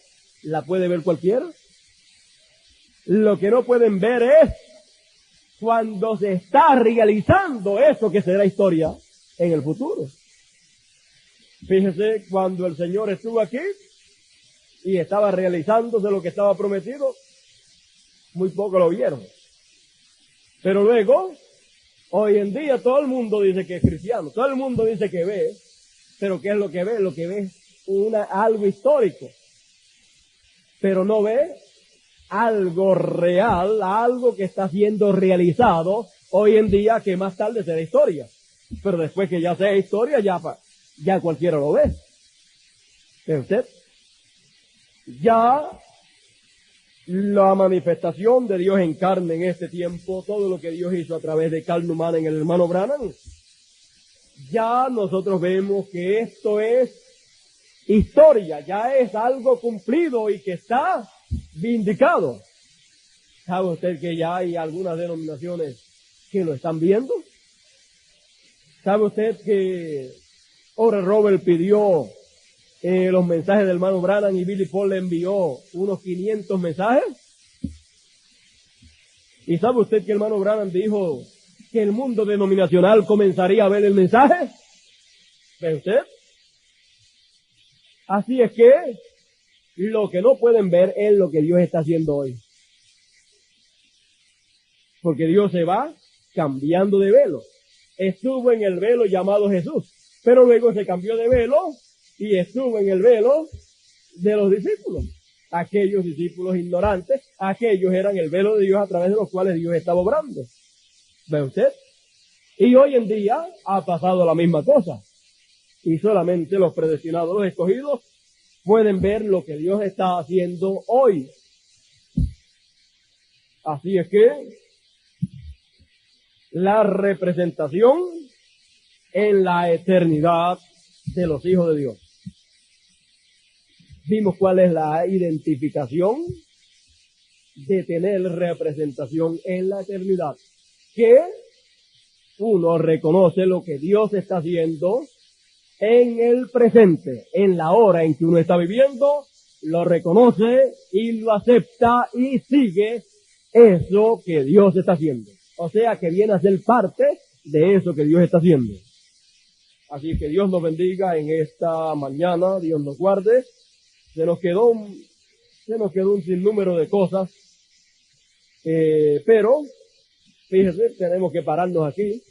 la puede ver cualquiera? Lo que no pueden ver es cuando se está realizando eso que será historia en el futuro. Fíjese, cuando el Señor estuvo aquí y estaba realizándose lo que estaba prometido, muy poco lo vieron. Pero luego, hoy en día todo el mundo dice que es cristiano, todo el mundo dice que ve, pero ¿qué es lo que ve? Lo que ve es algo histórico, pero no ve algo real, algo que está siendo realizado hoy en día que más tarde será historia. Pero después que ya sea historia, ya cualquiera lo ve. ¿Ve usted? Ya la manifestación de Dios en carne en este tiempo, todo lo que Dios hizo a través de carne humana en el hermano Branham, ya nosotros vemos que esto es historia, ya es algo cumplido y que está vindicado. ¿Sabe usted que ya hay algunas denominaciones que lo están viendo? ¿Sabe usted que Oral Roberts pidió los mensajes del hermano Branham y Billy Paul le envió unos 500 mensajes? ¿Y sabe usted que el hermano Branham dijo que el mundo denominacional comenzaría a ver el mensaje? ¿Ve usted? Así es que lo que no pueden ver es lo que Dios está haciendo hoy. Porque Dios se va cambiando de velo. Estuvo en el velo llamado Jesús, pero luego se cambió de velo y estuvo en el velo de los discípulos. Aquellos discípulos ignorantes, aquellos eran el velo de Dios a través de los cuales Dios estaba obrando. ¿Ve usted? Y hoy en día ha pasado la misma cosa. Y solamente los predestinados, los escogidos, pueden ver lo que Dios está haciendo hoy. Así es que la representación en la eternidad de los hijos de Dios. Vimos cuál es la identificación de tener representación en la eternidad. Que uno reconoce lo que Dios está haciendo en el presente, en la hora en que uno está viviendo, lo reconoce y lo acepta y sigue eso que Dios está haciendo. O sea que viene a ser parte de eso que Dios está haciendo. Así que Dios nos bendiga en esta mañana, Dios nos guarde. Se nos quedó un sinnúmero de cosas, pero fíjese, tenemos que pararnos aquí.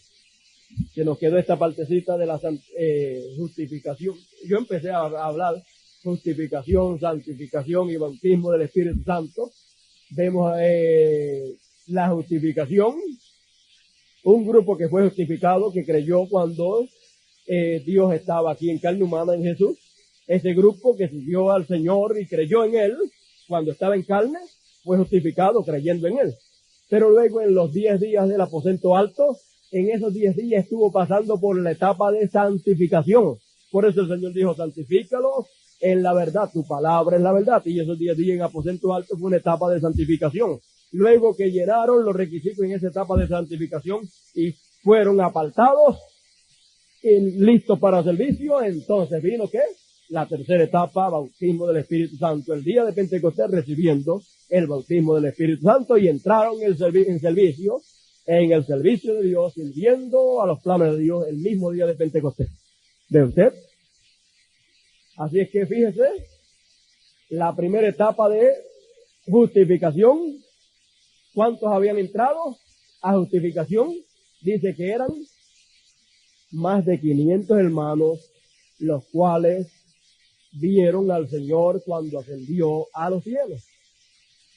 Se nos quedó esta partecita de la justificación. Yo empecé a hablar justificación, santificación y bautismo del Espíritu Santo. Vemos la justificación, un grupo que fue justificado, que creyó cuando Dios estaba aquí en carne humana en Jesús. Ese grupo que siguió al Señor y creyó en Él cuando estaba en carne, fue justificado creyendo en Él. Pero luego en los 10 días del aposento alto, en esos 10 días estuvo pasando por la etapa de santificación. Por eso el Señor dijo, santifícalos en la verdad, tu palabra es la verdad. Y esos 10 días en aposento alto fue una etapa de santificación. Luego que llenaron los requisitos en esa etapa de santificación y fueron apartados y listos para servicio, entonces vino ¿qué? La tercera etapa, bautismo del Espíritu Santo, el día de Pentecostés recibiendo el bautismo del Espíritu Santo y entraron en el servicio de Dios, sirviendo a los planes de Dios el mismo día de Pentecostés. ¿Ve usted? Así es que fíjese, la primera etapa de justificación, ¿cuántos habían entrado a justificación? Dice que eran más de 500 hermanos, los cuales vieron al Señor cuando ascendió a los cielos.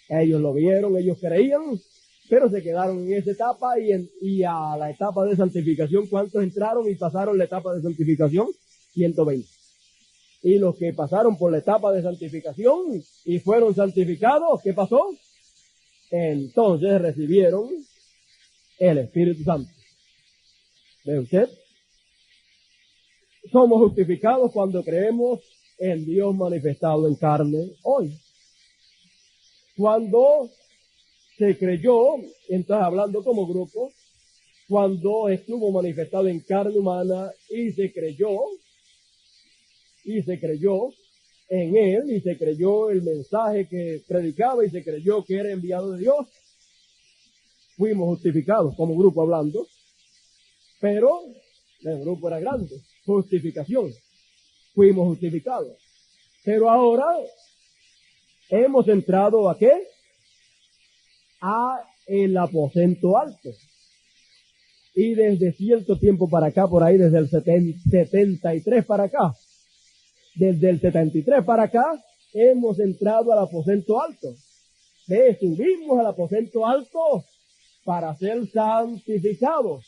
Ellos lo vieron, ellos creían, pero se quedaron en esa etapa y a la etapa de santificación, ¿cuántos entraron y pasaron la etapa de santificación? 120. Y los que pasaron por la etapa de santificación y fueron santificados, ¿qué pasó? Entonces recibieron el Espíritu Santo. ¿Ve usted? Somos justificados cuando creemos en Dios manifestado en carne hoy. Cuando se creyó, entonces hablando como grupo, cuando estuvo manifestado en carne humana y se creyó en Él y se creyó el mensaje que predicaba y se creyó que era enviado de Dios, fuimos justificados como grupo hablando, pero el grupo era grande, justificación, fuimos justificados. Pero ahora hemos entrado ¿a qué? A el aposento alto. Y desde cierto tiempo para acá, por ahí desde el 73 para acá, desde el 73 para acá, hemos entrado al aposento alto. Subimos al aposento alto para ser santificados.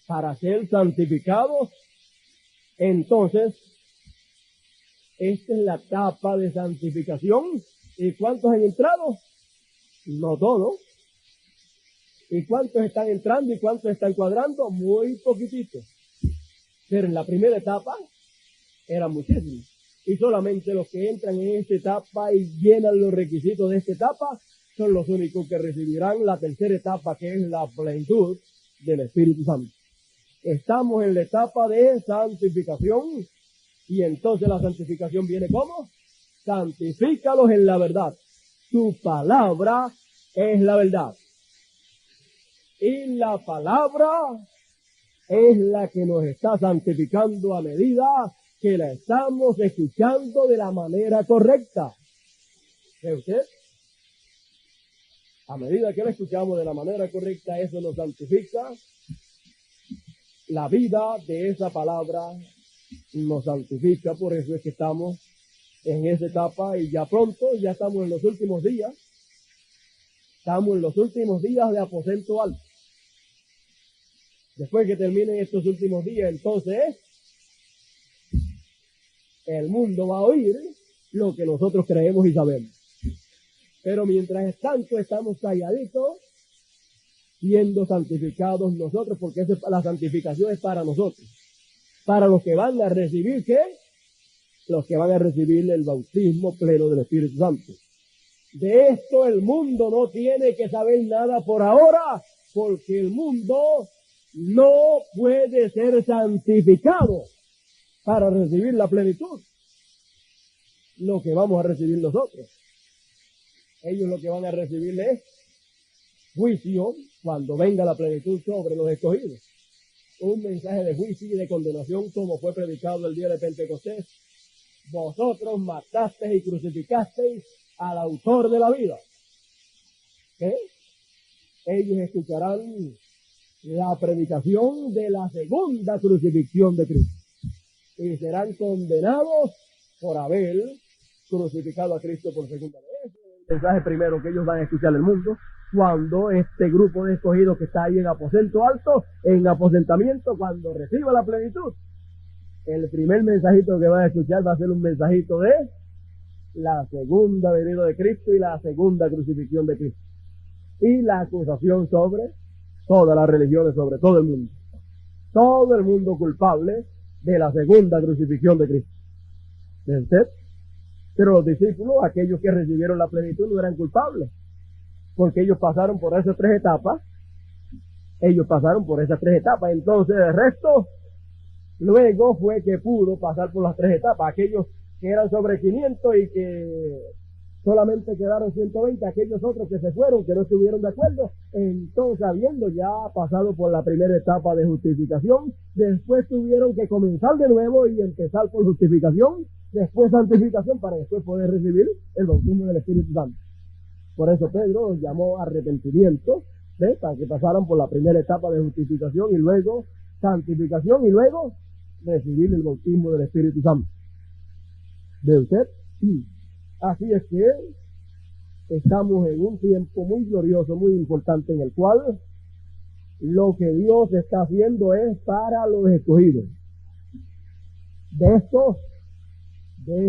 Para ser santificados, entonces, esta es la etapa de santificación. ¿Y cuántos han entrado? No todos. ¿Y cuántos están entrando y cuántos están cuadrando? Muy poquititos. Pero en la primera etapa eran muchísimos. Y solamente los que entran en esta etapa y llenan los requisitos de esta etapa son los únicos que recibirán la tercera etapa, que es la plenitud del Espíritu Santo. Estamos en la etapa de santificación y entonces la santificación viene ¿cómo? Santifícalos en la verdad. Tu palabra es la verdad. Y la palabra es la que nos está santificando a medida que la estamos escuchando de la manera correcta. ¿Ve usted? A medida que la escuchamos de la manera correcta, eso nos santifica. La vida de esa palabra nos santifica, por eso es que estamos en esa etapa y ya pronto, ya estamos en los últimos días. Estamos en los últimos días de aposento alto. Después que terminen estos últimos días, entonces, el mundo va a oír lo que nosotros creemos y sabemos. Pero mientras tanto estamos calladitos, siendo santificados nosotros, porque la santificación es para nosotros. Para los que van a recibir, ¿qué? Los que van a recibir el bautismo pleno del Espíritu Santo. De esto el mundo no tiene que saber nada por ahora, porque el mundo no puede ser santificado para recibir la plenitud. Lo que vamos a recibir nosotros. Ellos lo que van a recibir es juicio cuando venga la plenitud sobre los escogidos. Un mensaje de juicio y de condenación como fue predicado el día de Pentecostés. Vosotros matasteis y crucificasteis al autor de la vida. ¿Qué? Ellos escucharán la predicación de la segunda crucifixión de Cristo. Y serán condenados por haber crucificado a Cristo por segunda vez. El mensaje primero que ellos van a escuchar el mundo. cuando este grupo de escogidos que está ahí en aposento alto, en aposentamiento, cuando reciba la plenitud, el primer mensajito que va a escuchar va a ser un mensajito de la segunda venida de Cristo y la segunda crucifixión de Cristo. Y la acusación sobre todas las religiones, sobre todo el mundo. Todo el mundo culpable de la segunda crucifixión de Cristo. ¿De usted? Pero los discípulos, aquellos que recibieron la plenitud, no eran culpables, porque ellos pasaron por esas tres etapas. Entonces el resto luego fue que pudo pasar por las tres etapas. Aquellos que eran sobre 500 y que solamente quedaron 120, aquellos otros que se fueron, que no estuvieron de acuerdo, entonces habiendo ya pasado por la primera etapa de justificación, después tuvieron que comenzar de nuevo y empezar por justificación, después santificación, para después poder recibir el bautismo del Espíritu Santo. Por eso Pedro los llamó arrepentimiento, ¿ves? Para que pasaran por la primera etapa de justificación y luego santificación y luego recibir el bautismo del Espíritu Santo. ¿De usted? Sí. Así es que estamos en un tiempo muy glorioso, muy importante, en el cual lo que Dios está haciendo es para los escogidos. De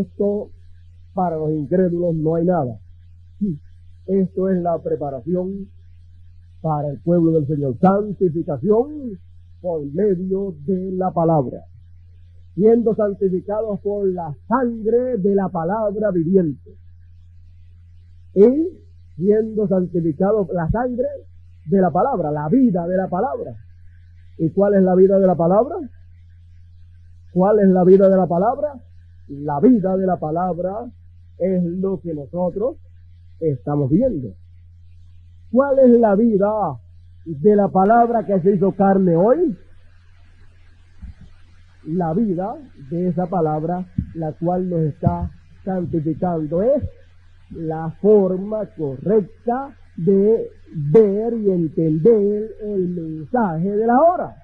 esto para los incrédulos no hay nada. Sí. Esto es la preparación para el pueblo del Señor. Santificación por medio de la palabra. Siendo santificados por la sangre de la palabra viviente. Y siendo santificados la sangre de la palabra, la vida de la palabra. ¿Y cuál es la vida de la palabra? ¿Cuál es la vida de la palabra? La vida de la palabra es lo que nosotros estamos viendo. ¿Cuál es la vida de la palabra que se hizo carne hoy? La vida de esa palabra, la cual nos está santificando, es la forma correcta de ver y entender el mensaje de la hora.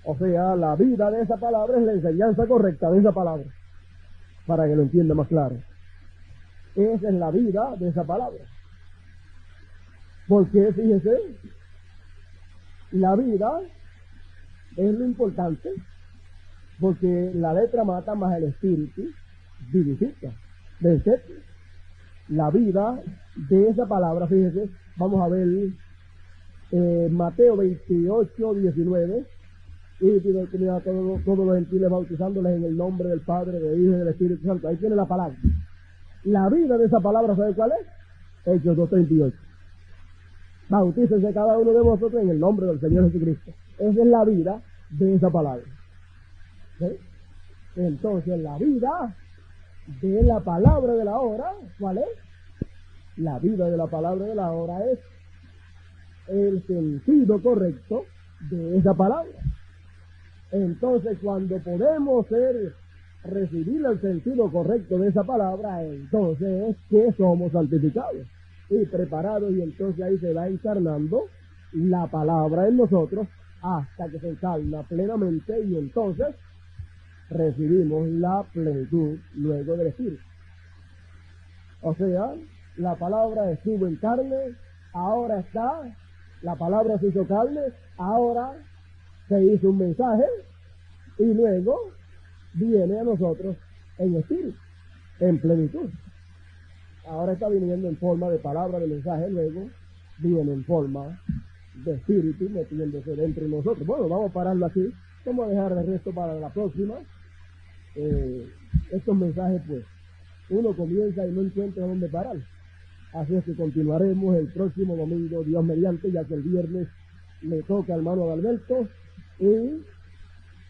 O sea, la vida de esa palabra es la enseñanza correcta de esa palabra, para que lo entienda más claro. Esa es la vida de esa palabra. Porque, fíjese, la vida es lo importante, porque la letra mata, más el espíritu vivifica. ¿Ven? La vida de esa palabra, fíjese, vamos a ver Mateo 28, 19, y tiene a todos los gentiles bautizándoles en el nombre del Padre, del Hijo y del Espíritu Santo. Ahí tiene la palabra. La vida de esa palabra, ¿sabe cuál es? Hechos 2:38. Bautícense cada uno de vosotros en el nombre del Señor Jesucristo. Esa es la vida de esa palabra. ¿Sí? Entonces, la vida de la palabra de la hora, ¿cuál es? La vida de la palabra de la hora es el sentido correcto de esa palabra. Entonces, cuando podemos recibir el sentido correcto de esa palabra, entonces es que somos santificados y preparados, y entonces ahí se va encarnando la palabra en nosotros hasta que se encarna plenamente, y entonces recibimos la plenitud luego del Espíritu. O sea, la palabra estuvo en carne, ahora está, la palabra se hizo carne, ahora se hizo un mensaje, y luego viene a nosotros en espíritu, en plenitud. Ahora está viniendo en forma de palabra, de mensaje, luego viene en forma de espíritu metiéndose dentro de nosotros. Bueno, vamos a pararlo aquí, vamos a dejar el resto para la próxima. Estos mensajes, pues, uno comienza y no encuentra dónde parar. Así es que continuaremos el próximo domingo, Dios mediante, ya que el viernes le toca al hermano Adalberto. Y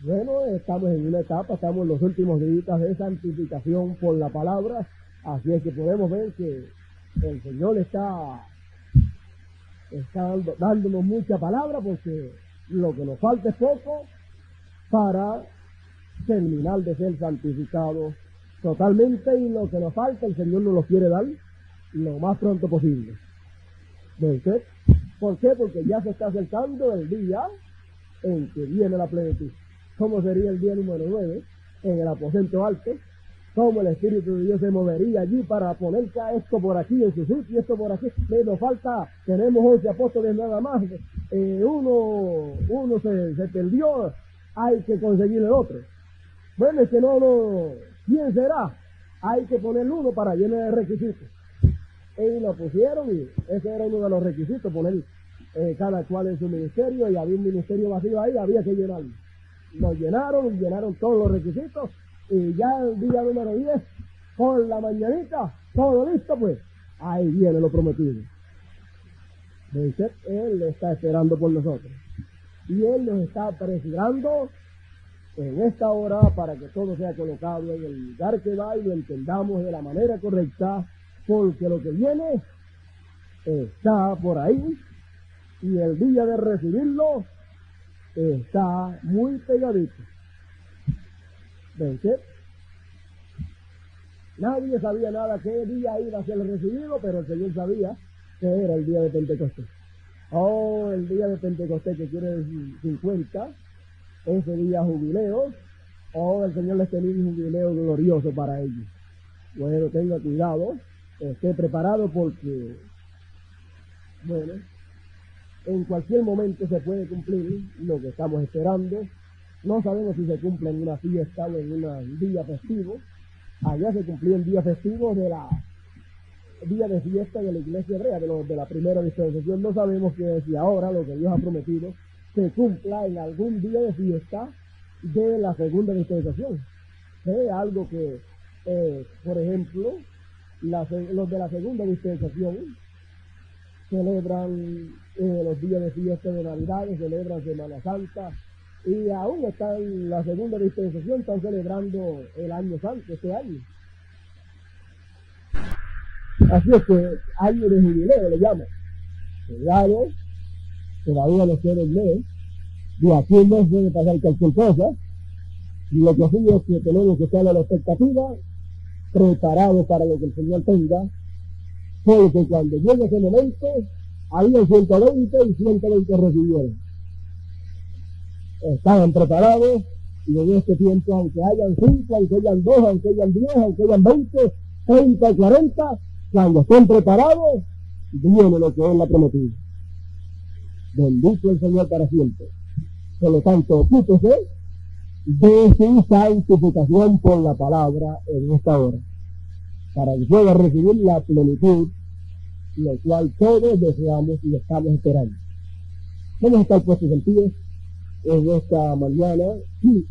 bueno, estamos en una etapa, estamos en los últimos días de santificación por la palabra. Así es que podemos ver que el Señor está dándonos mucha palabra, porque lo que nos falta es poco para terminar de ser santificados totalmente, y lo que nos falta el Señor nos lo quiere dar lo más pronto posible. ¿Ve usted? ¿Por qué? Porque ya se está acercando el día en que viene la plenitud. ¿Cómo sería el día número 9? En el aposento alto, cómo el Espíritu de Dios se movería allí para poner esto por aquí en su sitio, esto por aquí. Nos falta, tenemos 11 apóstoles nada más, uno se perdió, hay que conseguir el otro. Bueno, es que no, ¿quién será? Hay que poner uno para llenar el requisito. Y lo pusieron y ese era uno de los requisitos, poner cada cual en su ministerio, y había un ministerio vacío ahí, había que llenarlo. Lo llenaron todos los requisitos, y ya el día número 10, por la mañanita, todo listo, pues, ahí viene lo prometido. ¿Ves? Él está esperando por nosotros. Y Él nos está apresurando en esta hora para que todo sea colocado en el lugar que va y lo entendamos de la manera correcta, porque lo que viene está por ahí y el día de recibirlo está muy pegadito. ¿Ven qué? Nadie sabía nada qué día iba a ser recibido, pero el Señor sabía que era el día de Pentecostés. Oh, el día de Pentecostés, que quiere decir 50, ese día jubileo. Oh, el Señor les tenía un jubileo glorioso para ellos. Bueno, tenga cuidado, esté preparado, porque, bueno, en cualquier momento se puede cumplir lo que estamos esperando. No sabemos si se cumple en una fiesta o en un día festivo. Allá se cumplía en día festivo día de fiesta de la iglesia hebrea, de la primera dispensación. No sabemos que si ahora lo que Dios ha prometido se cumpla en algún día de fiesta de la segunda dispensación. Algo que, por ejemplo, los de la segunda dispensación celebran los días de fiesta de Navidad, celebran Semana Santa, y aún están en la segunda dispensación, están celebrando el año santo este año. Así es que año de jubileo le llaman. Claro, todavía no queda el mes, de aquí un mes puede pasar cualquier cosa, y lo que sí es que tenemos que estar a la expectativa, preparados para lo que el Señor tenga, porque cuando llegue ese momento, había 120 y 120 recibieron. Estaban preparados, y en este tiempo, aunque hayan 5, aunque hayan 2, aunque hayan 10, aunque hayan 20, 30, 40, cuando estén preparados, viene lo que Él ha prometido. Bendito el Señor para siempre. Por lo tanto, ocúpese de su santificación por la palabra en esta hora, para que pueda recibir la plenitud, lo cual todos deseamos y estamos esperando. Vamos a estar puestos en pie en esta mañana y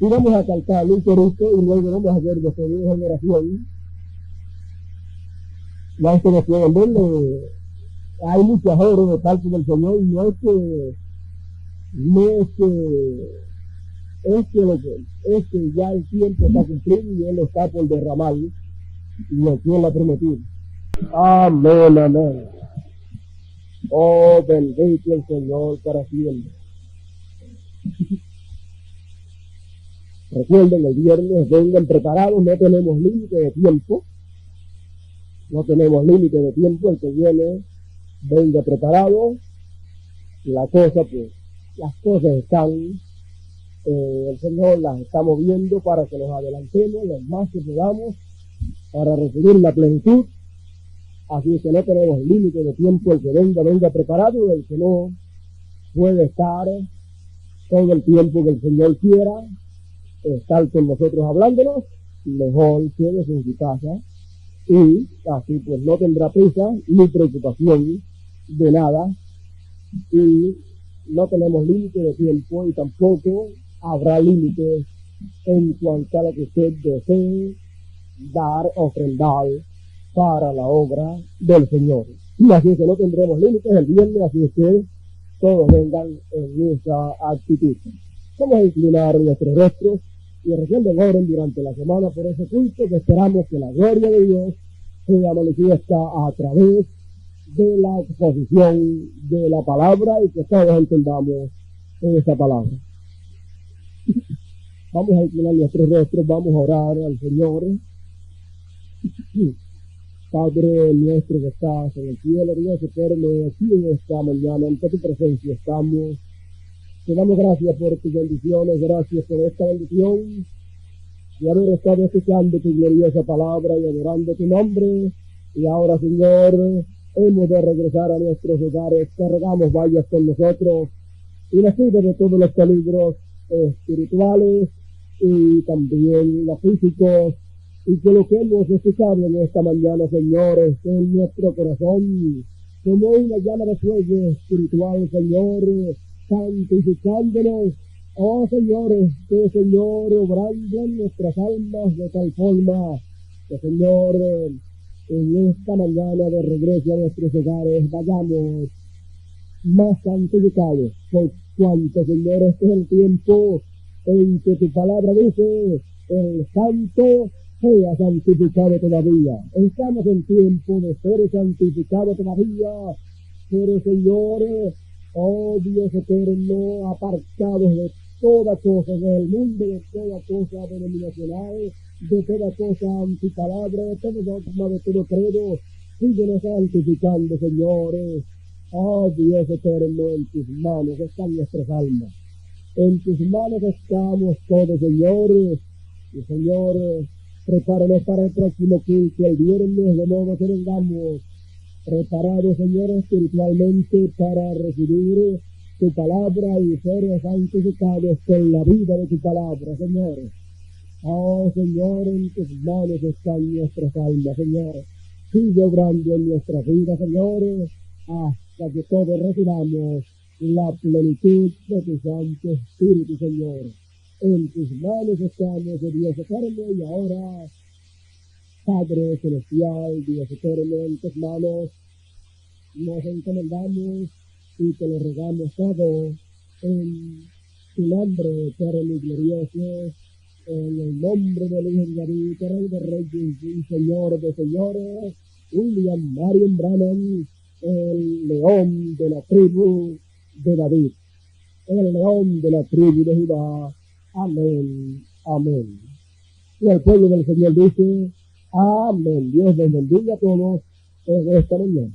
vamos a cantar un corito, y luego vamos a hacer despedidos en oración. Ya que nos pueden ver, hay muchas obras de parte del Señor, y no es que ya el tiempo está cumplido y Él está por derramar lo que Él ha prometido. Amén, amén. Oh, bendito el Señor para siempre. Recuerden, el viernes vengan preparados, no tenemos límite de tiempo. El que viene venga preparado. Las cosas están, el Señor las está moviendo para que nos adelantemos lo más que podamos para recibir la plenitud. Así que no tenemos límite de tiempo. El que venga preparado. El que no puede estar todo el tiempo que el Señor quiera estar con nosotros hablándonos, mejor quédese en su casa, y así pues no tendrá prisa ni preocupación de nada, y no tenemos límite de tiempo, y tampoco habrá límite en cuanto a lo que usted desee dar, ofrendar para la obra del Señor. Y así que no tendremos límites el viernes, así es que todos vengan en esa actitud. Vamos a inclinar nuestros rostros y recuerden, oren durante la semana por ese culto, que esperamos que la gloria de Dios sea manifiesta a través de la exposición de la palabra, y que todos entendamos esa palabra. Vamos a inclinar nuestros rostros, vamos a orar al Señor. Padre nuestro que estás en el cielo, Dios eterno, aquí en esta mañana, ante tu presencia estamos. Te damos gracias por tus bendiciones, gracias por esta bendición de haber estado escuchando tu gloriosa palabra y adorando tu nombre. Y ahora, Señor, hemos de regresar a nuestros hogares. Te rogamos, vayas con nosotros y nos cuide de todos los peligros espirituales y también los físicos, y que lo que hemos escuchado en esta mañana, Señor, esté en nuestro corazón como una llama de fuego espiritual, Señor, santificándonos. Oh, Señor, que, Señor, obrando en nuestras almas de tal forma que, Señor, en esta mañana de regreso a nuestros hogares vayamos más santificados, por cuanto, Señor, este es el tiempo en que tu palabra dice: el santo sea santificado todavía. Estamos en tiempo de ser santificado todavía, pero, Señor, oh Dios eterno, apartados de toda cosa del mundo, de toda cosa denominacional, de toda cosa antipalabra, de todo dogma, de todo credo, síguenos santificando, señores. Oh Dios eterno, en tus manos están nuestras almas. En tus manos estamos todos, Señor. Y, Señor, prepáranos para el próximo culto el viernes, de modo que vengamos preparados, Señor, espiritualmente para recibir tu palabra y ser santificados con la vida de tu palabra, Señor. Oh, Señor, en tus manos están nuestras almas, Señor. Sigue obrando en nuestra vida, Señor, hasta que todos recibamos la plenitud de tu Santo Espíritu, Señor. En tus manos estamos, Dios eterno, y ahora, Padre celestial, Dios eterno, en tus manos nos encomendamos y te lo rogamos todo en tu nombre eterno y glorioso, en el nombre del Hijo de David, Rey de Reyes y Señor de Señores, William Marion Branham, el león de la tribu de David, el león de la tribu de Judá. Amén, amén. Y el pueblo del Señor dice: amén. Dios les bendiga a todos en esta mañana.